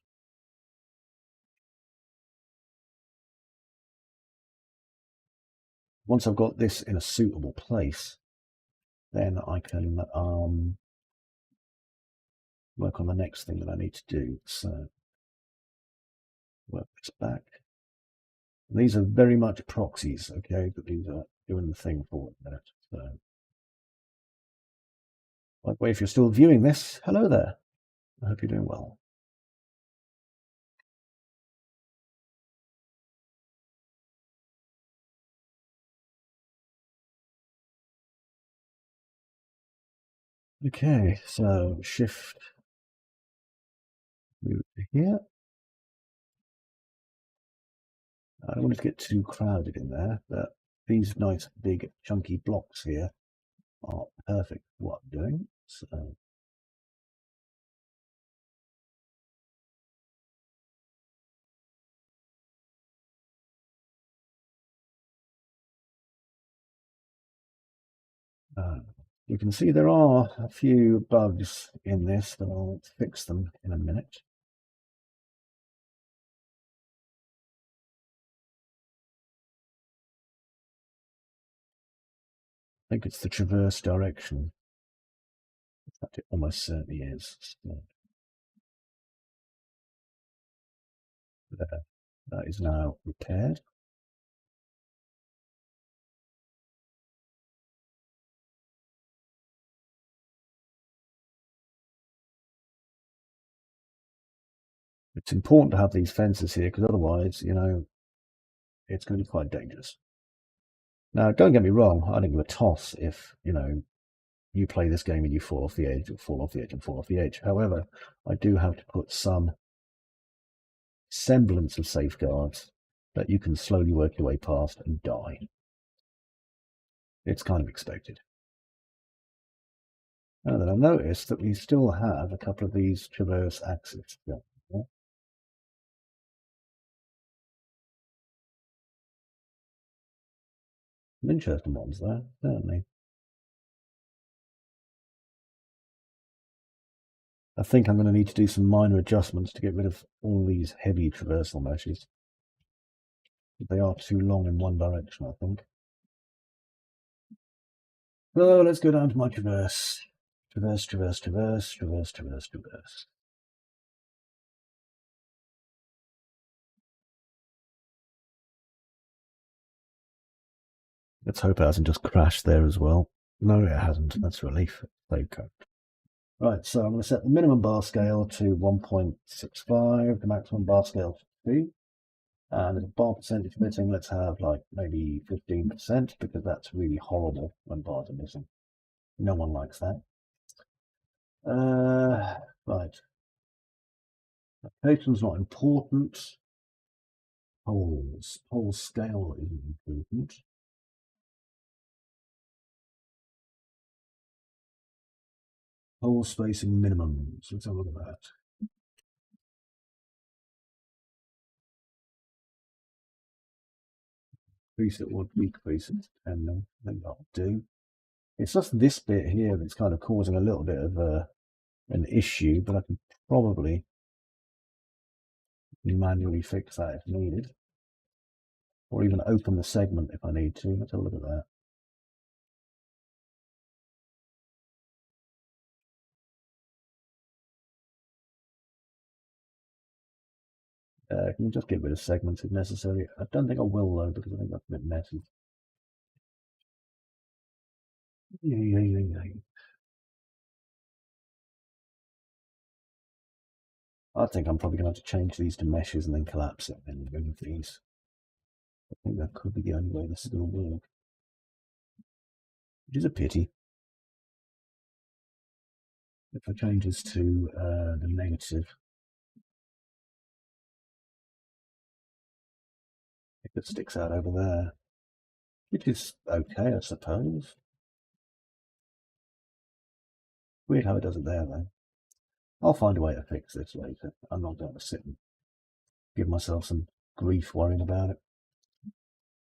Once I've got this in a suitable place, then I can work on the next thing that I need to do. So, work this back. And these are very much proxies, okay? But these are doing the thing for a minute. So, by the way, if you're still viewing this, hello there. I hope you're doing well. Okay, so shift, move to here. I don't want it to get too crowded in there, but these nice big chunky blocks here are perfect for what I'm doing. So You can see there are a few bugs in this, but I'll fix them in a minute. I think it's the traverse direction. In fact, it almost certainly is. There. That is now repaired. It's important to have these fences here because otherwise, you know, it's going to be quite dangerous. Now, don't get me wrong, I don't give a toss if, you know, you play this game and you fall off the edge, or fall off the edge and fall off the edge. However, I do have to put some semblance of safeguards that you can slowly work your way past and die. It's kind of expected. And then I noticed that we still have a couple of these traverse axes. Interesting ones there, certainly. I think I'm going to need to do some minor adjustments to get rid of all these heavy traversal meshes. They are too long in one direction, I think. So let's go down to my traverse. Traverse, traverse, traverse, traverse, traverse, traverse. Let's hope it hasn't just crashed there as well. No, it hasn't. That's a relief. Okay. Right, so I'm going to set the minimum bar scale to 1.65, the maximum bar scale to 2. And the bar percentage missing, let's have like maybe 15% because that's really horrible when bars are missing. No one likes that. Right. Location's not important. Poles. Pole scale isn't important. Pole spacing minimums. Let's have a look at that. Increase it or decrease it to 10 then. I think that'll do. It's just this bit here that's kind of causing a little bit of an issue, but I can probably manually fix that if needed. Or even open the segment if I need to. Let's have a look at that. Can you just get rid of segments if necessary? I don't think I will though, because I think that's a bit messy. I think I'm probably going to have to change these to meshes and then collapse it and then remove these. I think that could be the only way this is going to work. Which is a pity. If I change this to the negative, it sticks out over there, which is okay, I suppose. Weird how it does it there, though. I'll find a way to fix this later. I'm not going to sit and give myself some grief worrying about it.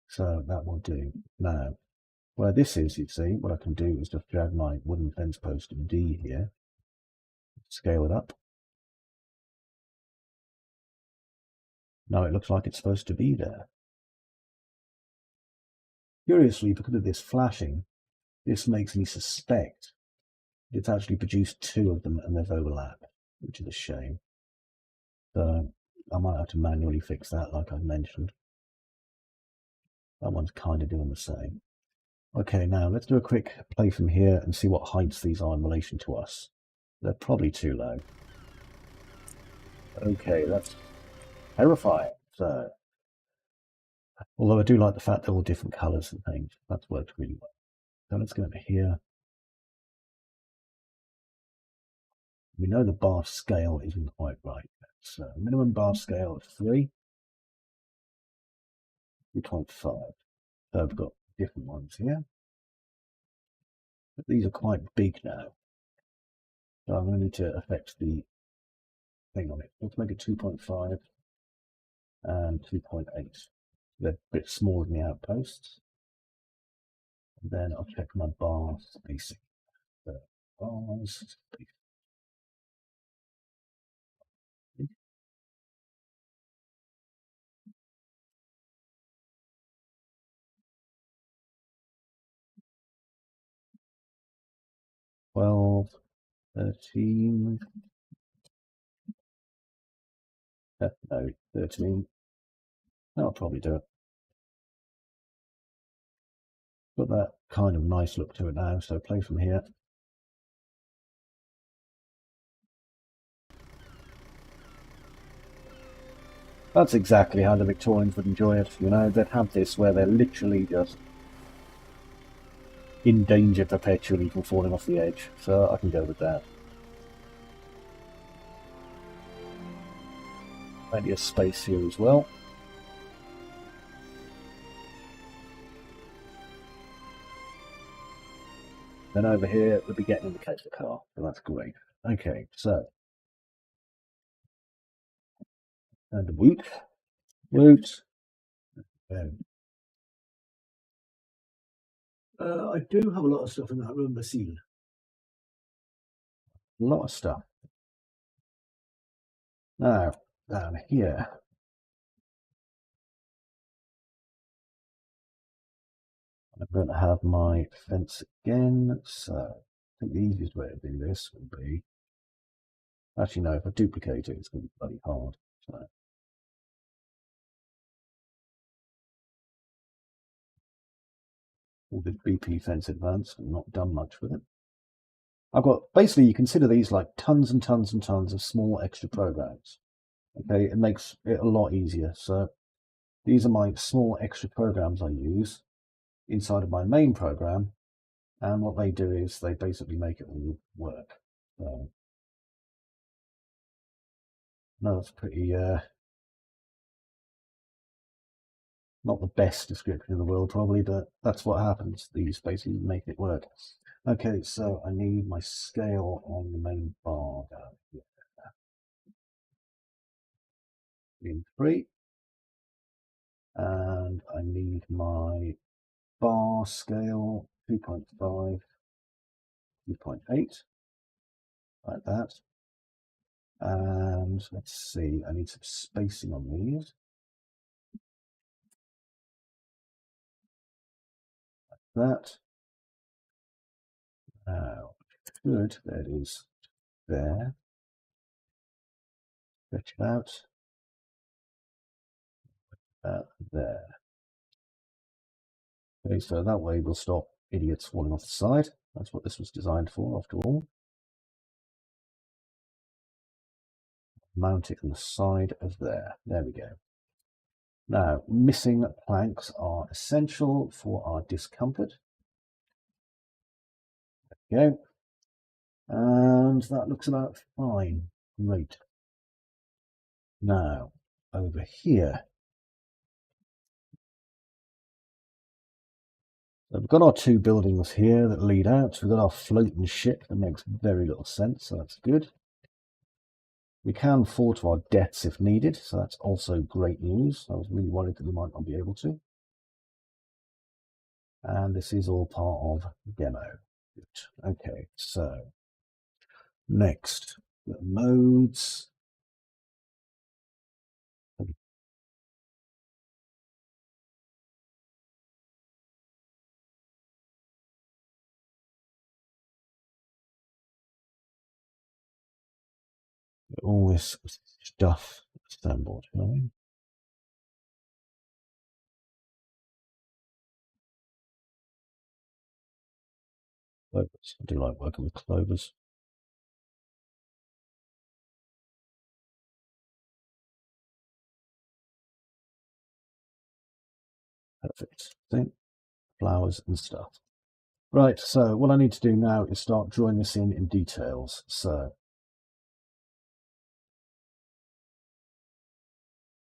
So that will do. Now, where this is, you see, what I can do is just drag my wooden fence post D here, scale it up. Now it looks like it's supposed to be there. Curiously, because of this flashing, this makes me suspect it's actually produced two of them and they've overlapped, which is a shame. So I might have to manually fix that, like I mentioned. That one's kind of doing the same. Okay, now let's do a quick play from here and see what heights these are in relation to us. They're probably too low. Okay, that's terrifying. So, although I do like the fact they're all different colours and things, that's worked really well. So let's go over here. We know the bar scale isn't quite right. So minimum bar scale of 3, 3.5. So I've got different ones here. But these are quite big now. So I'm going to need to affect the thing on it. Let's make it 2.5 and 2.8. They're a bit smaller than the outposts. Then I'll check my bar spacing. Bars. 12, 13. No, 13. That'll probably do it. Got that kind of nice look to it now, so play from here. That's exactly how the Victorians would enjoy it, you know, they'd have this where they're literally just in danger perpetually from falling off the edge, so I can go with that. Plenty of space here as well. Then over here, we'll be getting in the case of the car, so that's great. Okay, so. And a woot. I do have a lot of stuff in that room, Basile. A lot of stuff. Now, down here. I'm going to have my fence again, so I think the easiest way to do this would be... Actually, no, if I duplicate it, it's going to be bloody hard. So. All this BP fence advanced, I've not done much with it. I've got, basically, you consider these like tons and tons and tons of small extra programs. Okay, it makes it a lot easier. So these are my small extra programs I use inside of my main program. And what they do is they basically make it all work. So, no, it's pretty, not the best description in the world probably, but that's what happens. These basically make it work. Okay, so I need my scale on the main bar down here. In 3. And I need my bar scale 2.5, 2.8, like that. And let's see, I need some spacing on these. Like that. Now, good, there it is. There. Stretch it out. There. Okay, so that way we'll stop idiots falling off the side. That's what this was designed for, after all. Mount it on the side of there. There we go. Now, missing planks are essential for our discomfort. There we go. And that looks about fine. Great. Now, over here. So we've got our 2 buildings here that lead out. We've got our floating ship that makes very little sense, so that's good. We can fall to our deaths if needed, so that's also great news. I was really worried that we might not be able to. And this is all part of demo. Good. Okay, so next, the modes. All this stuff assembled, you know? Clovers. I do like working with clovers. Perfect. See? Flowers and stuff. Right, so what I need to do now is start drawing this in details. So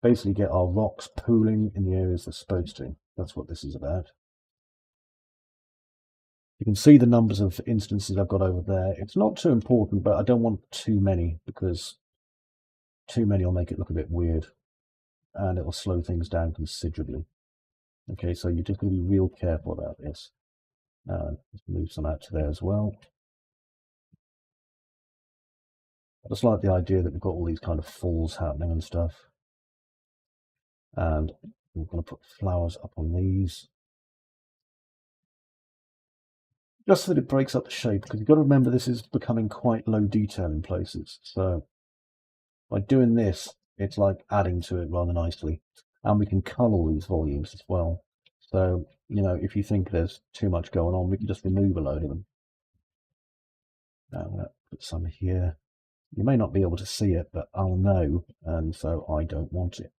basically get our rocks pooling in the areas they're supposed to. That's what this is about. You can see the numbers of instances I've got over there. It's not too important, but I don't want too many because too many will make it look a bit weird and it will slow things down considerably. Okay, so you're just going to be real careful about this. Let's move some out to there as well. I just like the idea that we've got all these kind of falls happening and stuff. And we're going to put flowers up on these. Just so that it breaks up the shape, because you've got to remember this is becoming quite low detail in places. So by doing this, it's like adding to it rather nicely. And we can colour these volumes as well. So, you know, if you think there's too much going on, we can just remove a load of them. Now I'm going to put some here. You may not be able to see it, but I'll know, and so I don't want it.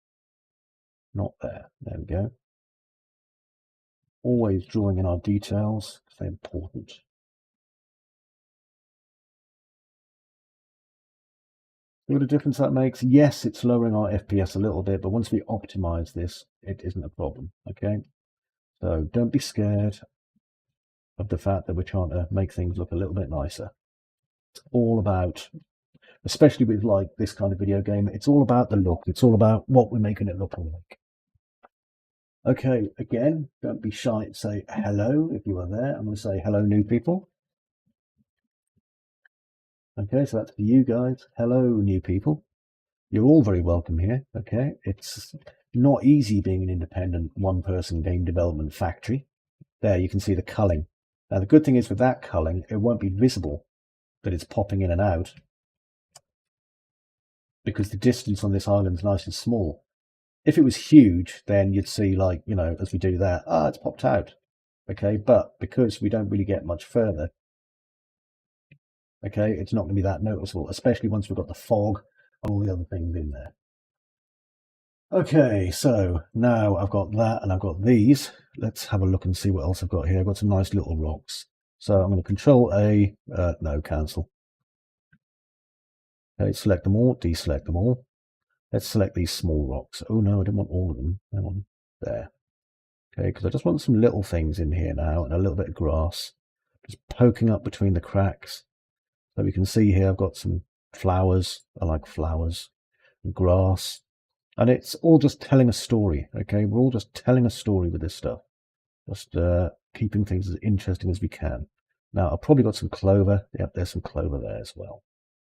Not there. There we go. Always drawing in our details, because they're important. See what a difference that makes? Yes, it's lowering our FPS a little bit, but once we optimize this, it isn't a problem, okay? So don't be scared of the fact that we're trying to make things look a little bit nicer. It's all about, especially with like this kind of video game, it's all about the look. It's all about what we're making it look like. Okay, again, don't be shy and say hello if you are there. I'm going to say hello, new people. Okay, so that's for you guys. Hello, new people. You're all very welcome here. Okay, it's not easy being an independent one-person game development factory. There, you can see the culling. Now, the good thing is with that culling, it won't be visible that it's popping in and out because the distance on this island is nice and small. If it was huge, then you'd see, like, you know, as we do that, it's popped out. Okay, but because we don't really get much further, okay, it's not going to be that noticeable, especially once we've got the fog and all the other things in there. Okay, so now I've got that and I've got these. Let's have a look and see what else I've got here. I've got some nice little rocks. So I'm going to Control A, no, cancel. Okay, select them all, deselect them all. Let's select these small rocks. Oh no, I didn't want all of them. Hang on, there. Okay, because I just want some little things in here now and a little bit of grass. Just poking up between the cracks. So we can see here I've got some flowers. I like flowers and grass. And it's all just telling a story, okay? We're all just telling a story with this stuff. Just keeping things as interesting as we can. Now, I've probably got some clover. Yep, there's some clover there as well.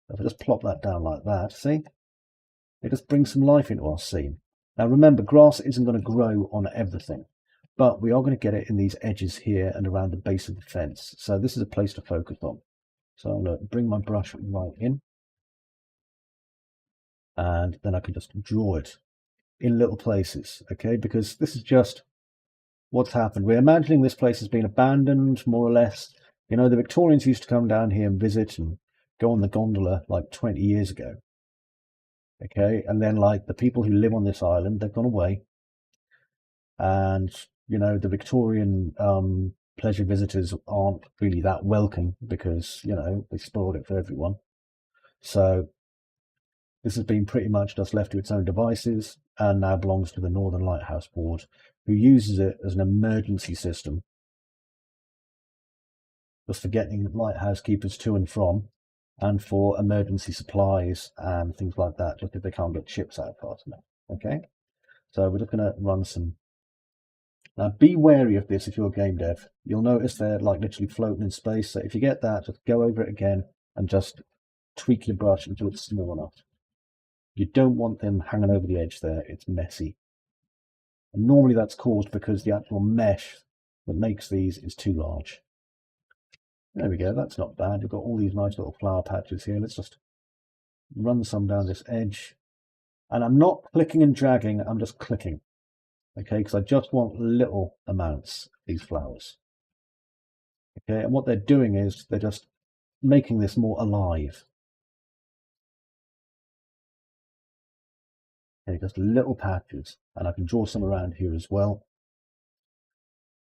If I just plop that down like that, see? It just brings some life into our scene. Now, remember, grass isn't going to grow on everything, but we are going to get it in these edges here and around the base of the fence. So this is a place to focus on. So I'm going to bring my brush right in. And then I can just draw it in little places, okay? Because this is just what's happened. We're imagining this place has been abandoned, more or less. You know, the Victorians used to come down here and visit and go on the gondola like 20 years ago, okay? And then, like, the people who live on this island, they've gone away. And, you know, the Victorian pleasure visitors aren't really that welcome because, you know, they spoiled it for everyone. So this has been pretty much just left to its own devices and now belongs to the Northern Lighthouse Board, who uses it as an emergency system, just for getting lighthouse keepers to and from, and for emergency supplies and things like that, just if they can't get ships out fast enough. Okay, so we're just going to run some. Now, be wary of this if you're a game dev. You'll notice they're like literally floating in space. So if you get that, just go over it again and just tweak your brush until it's small enough. You don't want them hanging over the edge there. It's messy. And normally that's caused because the actual mesh that makes these is too large. There we go. That's not bad. We've got all these nice little flower patches here. Let's just run some down this edge. And I'm not clicking and dragging. I'm just clicking. Okay, because I just want little amounts of these flowers. Okay, and what they're doing is they're just making this more alive. Okay, just little patches, and I can draw some around here as well.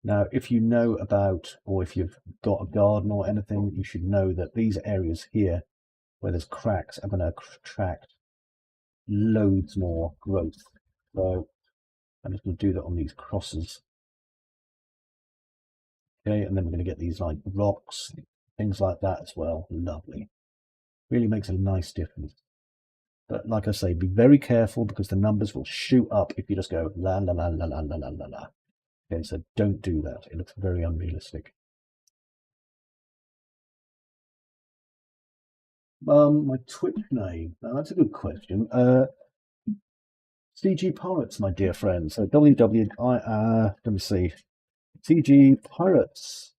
Now, if you know about, or if you've got a garden or anything, you should know that these areas here where there's cracks are going to attract loads more growth. So I'm just going to do that on these crosses. Okay, and then we're going to get these like rocks, things like that as well. Lovely. Really makes a nice difference. But like I say, be very careful because the numbers will shoot up if you just go la la la la la la la la la. Okay, so don't do that. It looks very unrealistic. My Twitch name. Now that's a good question. CG Pirates, my dear friend. So let me see. CG Pirates.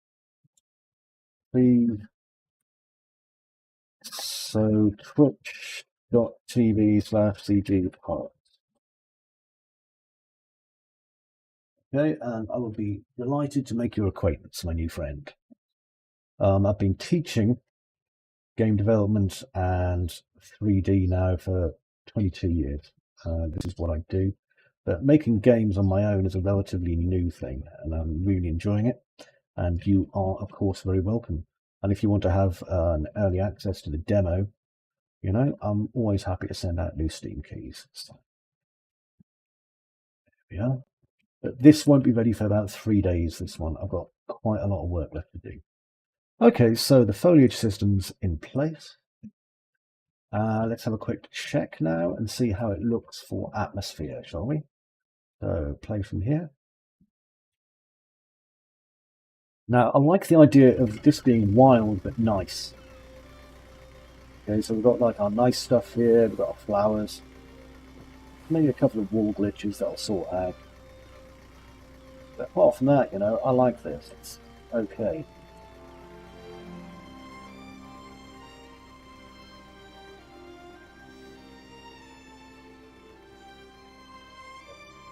So twitch.tv/CG Pirates. Okay, and I will be delighted to make your acquaintance, my new friend. I've been teaching game development and 3D now for 22 years. This is what I do. But making games on my own is a relatively new thing, and I'm really enjoying it. And you are, of course, very welcome. And if you want to have an early access to the demo, I'm always happy to send out new Steam keys. So, yeah. But this won't be ready for about 3 days, this one. I've got quite a lot of work left to do. Okay, so the foliage system's in place. Let's have a quick check now and see how it looks for atmosphere, shall we? So play from here. Now, I like the idea of this being wild but nice. Okay, so we've got like our nice stuff here, we've got our flowers. Maybe a couple of wall glitches that I'll sort out. But apart from that, I like this. It's okay.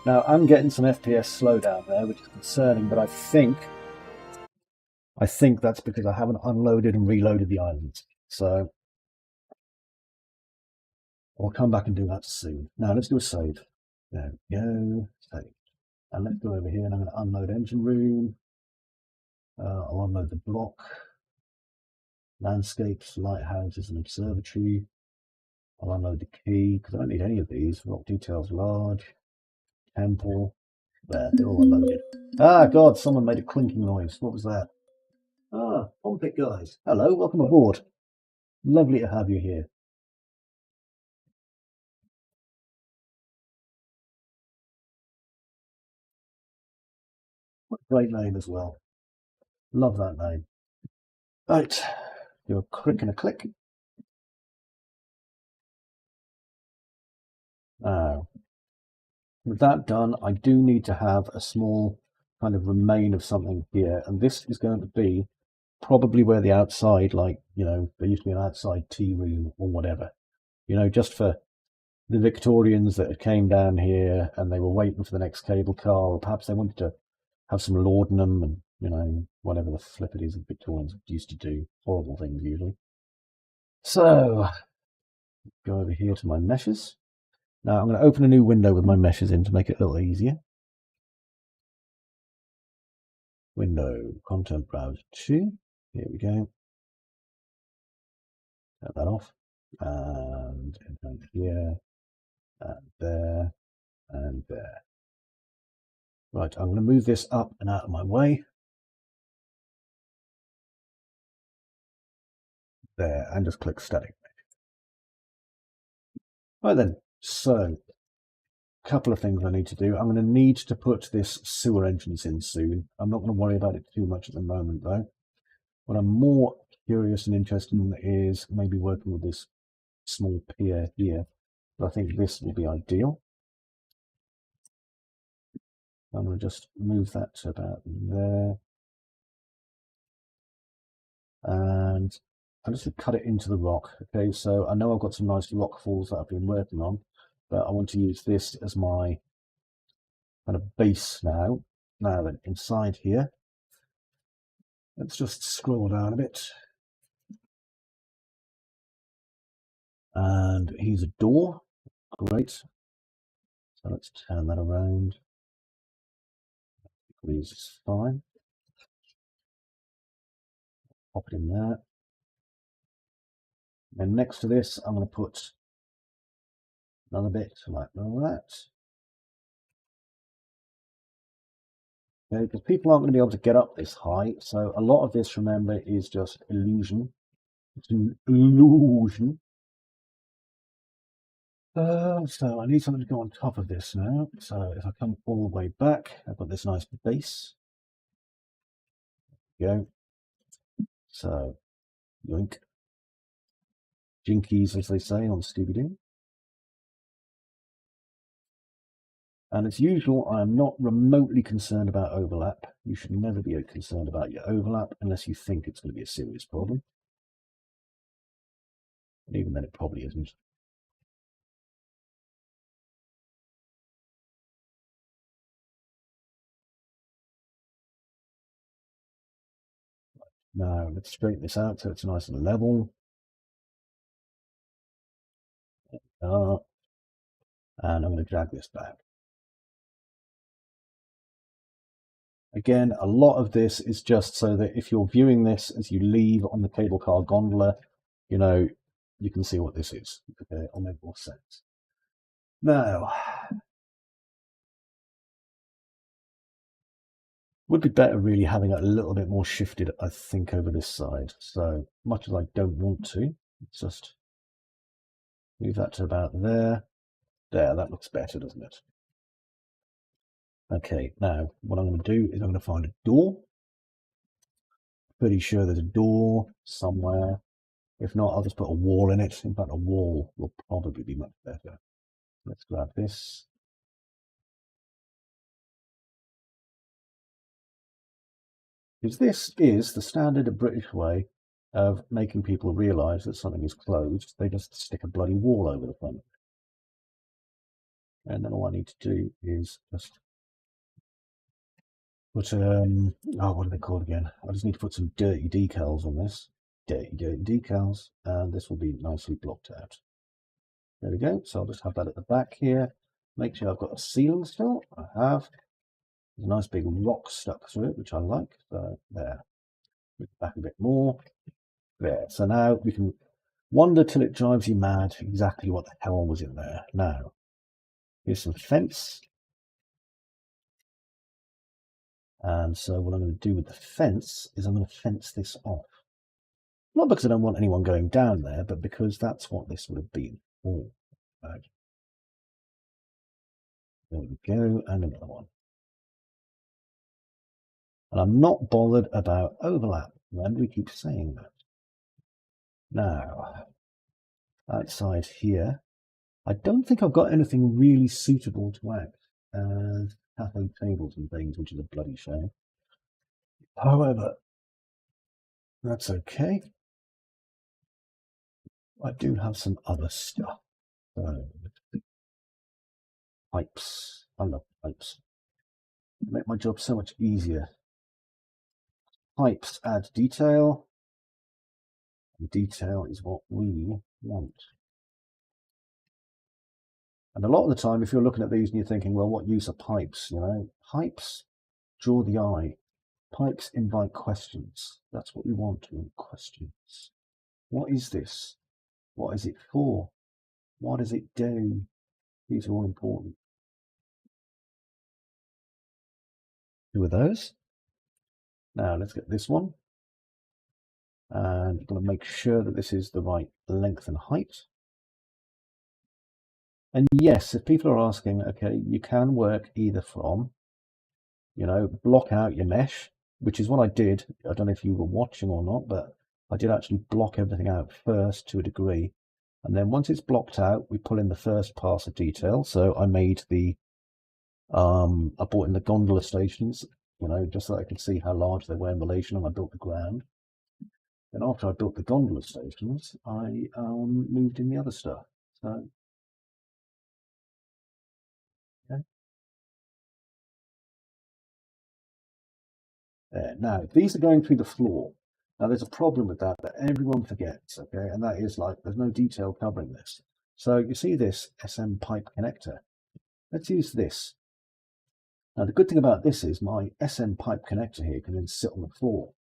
Now, I'm getting some FPS slowdown there, which is concerning, but I think that's because I haven't unloaded and reloaded the islands. So I'll come back and do that soon. Now, let's do a save. There we go. Save. And let's go over here and I'm going to unload engine room. I'll unload the block. Landscapes, lighthouses and observatory. I'll unload the key because I don't need any of these. Rock details large. Temple. There, they're all unloaded. Ah, God, someone made a clinking noise. What was that? Ah, Pompit guys. Hello, welcome aboard. Lovely to have you here. What a great name as well. Love that name. Right, do a crick and a click. Now, with that done, I do need to have a small kind of remain of something here, and this is going to be probably where the outside, there used to be an outside tea room or whatever, just for the Victorians that came down here and they were waiting for the next cable car, or perhaps they wanted to have some laudanum and, whatever the flip it is that Victorians used to do. Horrible things usually. So, go over here to my meshes. Now I'm going to open a new window with my meshes in to make it a little easier. Window, content browser 2. Here we go. Turn that off. And here, and there, and there. Right, I'm going to move this up and out of my way. There, and just click static. Right then, so a couple of things I need to do. I'm going to need to put this sewer entrance in soon. I'm not going to worry about it too much at the moment though. What I'm more curious and interested in is maybe working with this small pier here. But I think this will be ideal. I'm going to just move that to about there. And I'm just going to cut it into the rock. Okay, so I know I've got some nice rock falls that I've been working on, but I want to use this as my kind of base now. Now then, inside here, let's just scroll down a bit. And here's a door. Great. So let's turn that around. Degrees is fine. Pop it in there. Then next to this, I'm going to put another bit like that. Okay, because people aren't going to be able to get up this high, so a lot of this, remember, is just illusion. It's an illusion. So I need something to go on top of this now. So if I come all the way back, I've got this nice base. There we go. So, yoink. jinkies, as they say on Scooby-Doo. And as usual, I am not remotely concerned about overlap. You should never be concerned about your overlap unless you think it's going to be a serious problem. And even then, it probably isn't. Now, let's straighten this out so it's nice and level. And I'm going to drag this back. Again, a lot of this is just so that if you're viewing this as you leave on the cable car gondola, you know, you can see what this is. Okay, it'll make more sense. Now, would be better really having it a little bit more shifted, I think, over this side. So much as I don't want to, just move that to about there. There, that looks better, doesn't it? Okay, now what I'm going to do is I'm going to find a door. Pretty sure there's a door somewhere. If not, I'll just put a wall in it. In fact, a wall will probably be much better. Let's grab this. Because this is the standard British way of making people realise that something is closed. They just stick a bloody wall over the front. And then all I need to do is just put, oh, what are they called again? I just need to put some dirty decals on this. Dirty decals. And this will be nicely blocked out. There we go. So I'll just have that at the back here. Make sure I've got a ceiling still. I have. There's a nice big rock stuck through it, which I like. So there. Move it back a bit more. There. So now we can wonder till it drives you mad exactly what the hell was in there. Now, here's some fence. And so what I'm going to do with the fence is I'm going to fence this off. Not because I don't want anyone going down there, but because that's what this would have been. Oh, right. There we go, and another one. And I'm not bothered about overlap. Remember, we keep saying that. Now, outside here, I don't think I've got anything really suitable to act as cafe tables and things, which is a bloody shame. However, that's okay. I do have some other stuff. So, pipes. I love pipes. Make my job so much easier. Pipes add detail. And detail is what we want. And a lot of the time, if you're looking at these and you're thinking, well, what use are pipes? You know, pipes draw the eye. Pipes invite questions. That's what we want, questions. What is this? What is it for? What does it do? These are all important. Two of those. Now let's get this one. And I'm going to make sure that this is the right length and height. And yes, if people are asking, okay, you can work either from, you know, block out your mesh, which is what I did. I don't know if you were watching or not, but I did actually block everything out first to a degree. And then once it's blocked out, we pull in the first pass of detail. So I made the, I brought in the gondola stations, you know, just so I could see how large they were in relation, and I built the ground. Then after I built the gondola stations, I moved in the other stuff. So, okay. There. Now, these are going through the floor. Now, there's a problem with that everyone forgets, okay? And that is like, there's no detail covering this. So you see this SM pipe connector. Let's use this. Now, the good thing about this is my SM pipe connector here can then sit on the floor.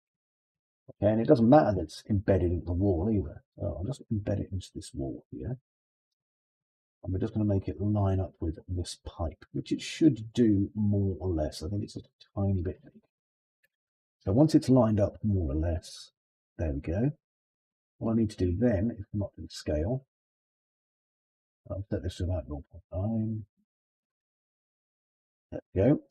Okay, and it doesn't matter that it's embedded into the wall either. So I'll just embed it into this wall here. And we're just going to make it line up with this pipe, which it should do more or less. I think it's just a tiny bit big. So once it's lined up more or less, there we go. What I need to do then, if I'm not going to scale, I'll set this to about 0.9. There we go.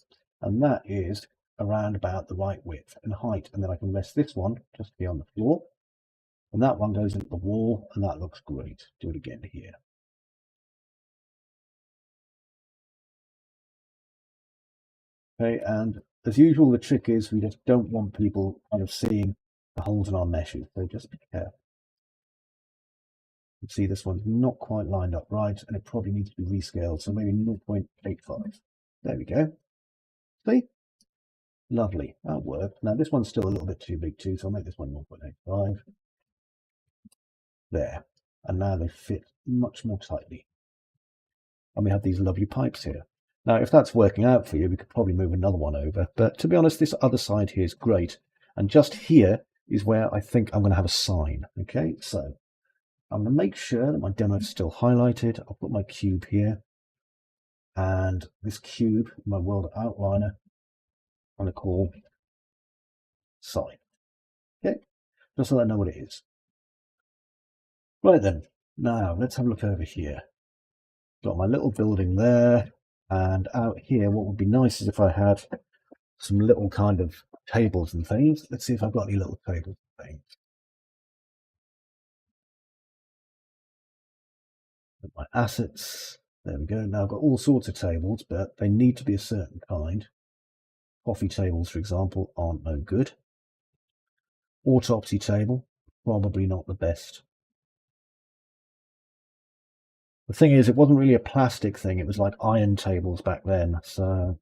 And that is around about the right width and height. And then I can rest this one just to be on the floor. And that one goes into the wall, and that looks great. Do it again here. Okay, and as usual, the trick is we just don't want people kind of seeing the holes in our meshes, so just be careful. You can see this one's not quite lined up right, and it probably needs to be rescaled, so maybe 0.85. There we go. See? Lovely, that worked. Now this one's still a little bit too big too, so I'll make this one 0.85. There. And now they fit much more tightly. And we have these lovely pipes here. Now, if that's working out for you, we could probably move another one over. But to be honest, this other side here is great. And just here is where I think I'm going to have a sign. Okay, so I'm going to make sure that my demo is still highlighted. I'll put my cube here. And this cube, my world outliner, I'm going to call sign. Okay, just so I know what it is. Right then, now let's have a look over here. Got my little building there. And out here, what would be nice is if I had some little kind of tables and things. Let's see if I've got any little tables and things. My assets. There we go. Now I've got all sorts of tables, but they need to be a certain kind. Coffee tables, for example, aren't no good. Autopsy table, probably not the best. The thing is, it wasn't really a plastic thing. It was like iron tables back then. So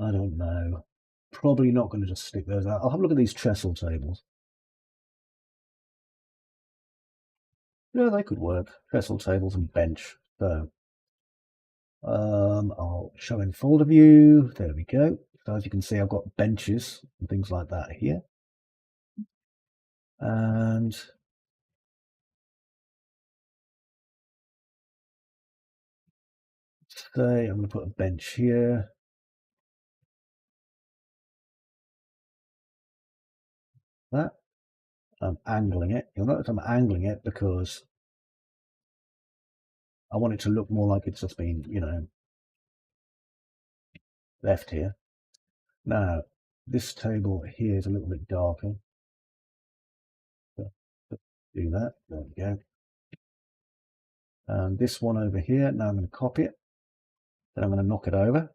I don't know. Probably not going to just stick those out. I'll have a look at these trestle tables. Yeah, they could work. Trestle tables and bench. So I'll show in folder view. There we go. So as you can see, I've got benches and things like that here. And say I'm going to put a bench here. That I'm angling it. You'll notice I'm angling it because I want it to look more like it's just been, you know, left here. Now, this table here is a little bit darker. So do that. There we go. And this one over here, now I'm going to copy it. Then I'm going to knock it over.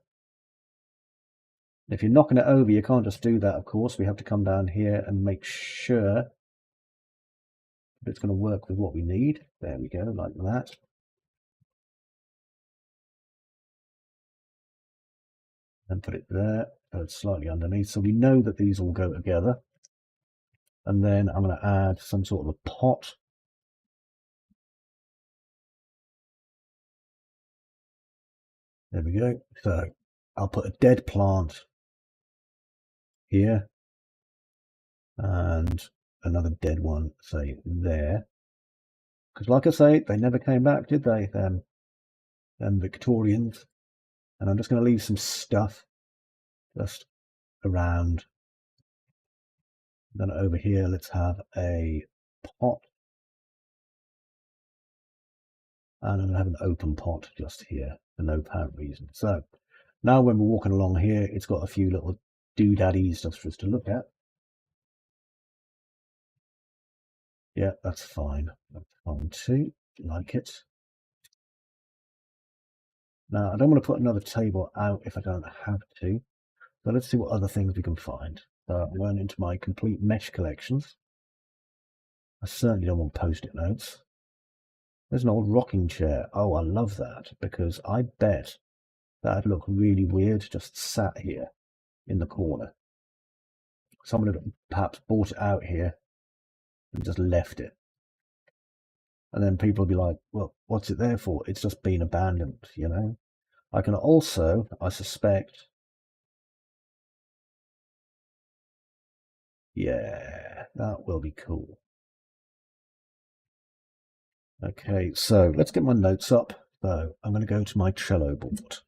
If you're knocking it over, you can't just do that, of course. We have to come down here and make sure that it's going to work with what we need. There we go, like that. And put it there, so it's slightly underneath. So we know that these all go together. And then I'm going to add some sort of a pot. There we go. So I'll put a dead plant here and another dead one, say, there. Because like I say, they never came back, did they, them Victorians? And I'm just going to leave some stuff just around. Then over here, let's have a pot. And I'm going to have an open pot just here for no apparent reason. So now when we're walking along here, it's got a few little doodaddies just for us to look at. Yeah, that's fine. That's fine too. Like it. Now, I don't want to put another table out if I don't have to. So let's see what other things we can find. So I'm going into my complete mesh collections. I certainly don't want post-it notes. There's an old rocking chair. Oh, I love that because I bet that'd look really weird just sat here in the corner. Someone had perhaps bought it out here and just left it. And then people will be like, well, what's it there for? It's just been abandoned, you know? I can also, I suspect, yeah, that will be cool. Okay, so let's get my notes up. So I'm going to go to my Trello board.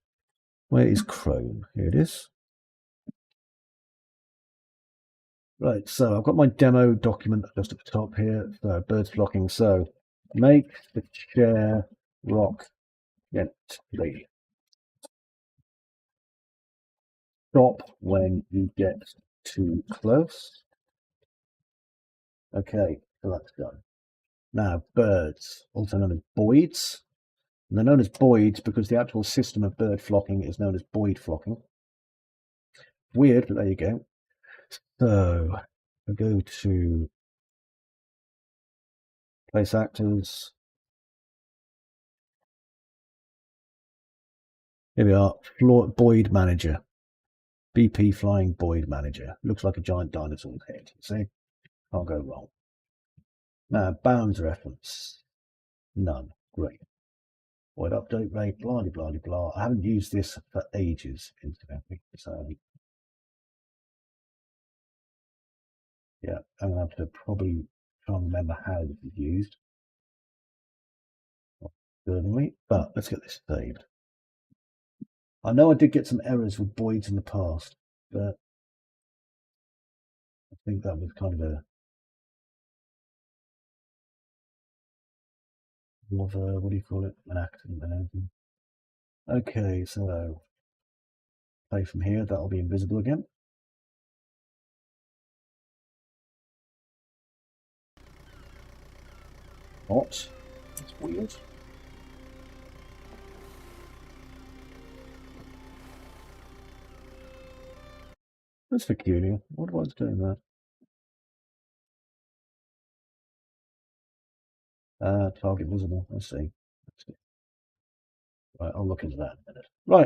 Where is Chrome? Here it is. Right, so I've got my demo document just at the top here. So birds flocking. So make the chair rock gently. Stop when you get too close. Okay, so that's done. Now, birds, also known as boids. And they're known as boids because the actual system of bird flocking is known as boid flocking. Weird, but there you go. So, I go to place actors. Here we are, Boid Manager. BP Flying Boid Manager. Looks like a giant dinosaur's head. See? Can't go wrong. Now, bounds reference. None. Great. Void update rate, blah, blah, blah, blah. I haven't used this for ages, incidentally. So, yeah, I'm going to have to probably try and remember how this is used. Certainly, but let's get this saved. I know I did get some errors with Boids in the past, but I think that was kind of a more of a, what do you call it, an accident than anything. Okay, so play from here, that'll be invisible again. What? That's weird. That's peculiar. What was doing that? Target visible. I see. Right, I'll look into that in a minute. Right.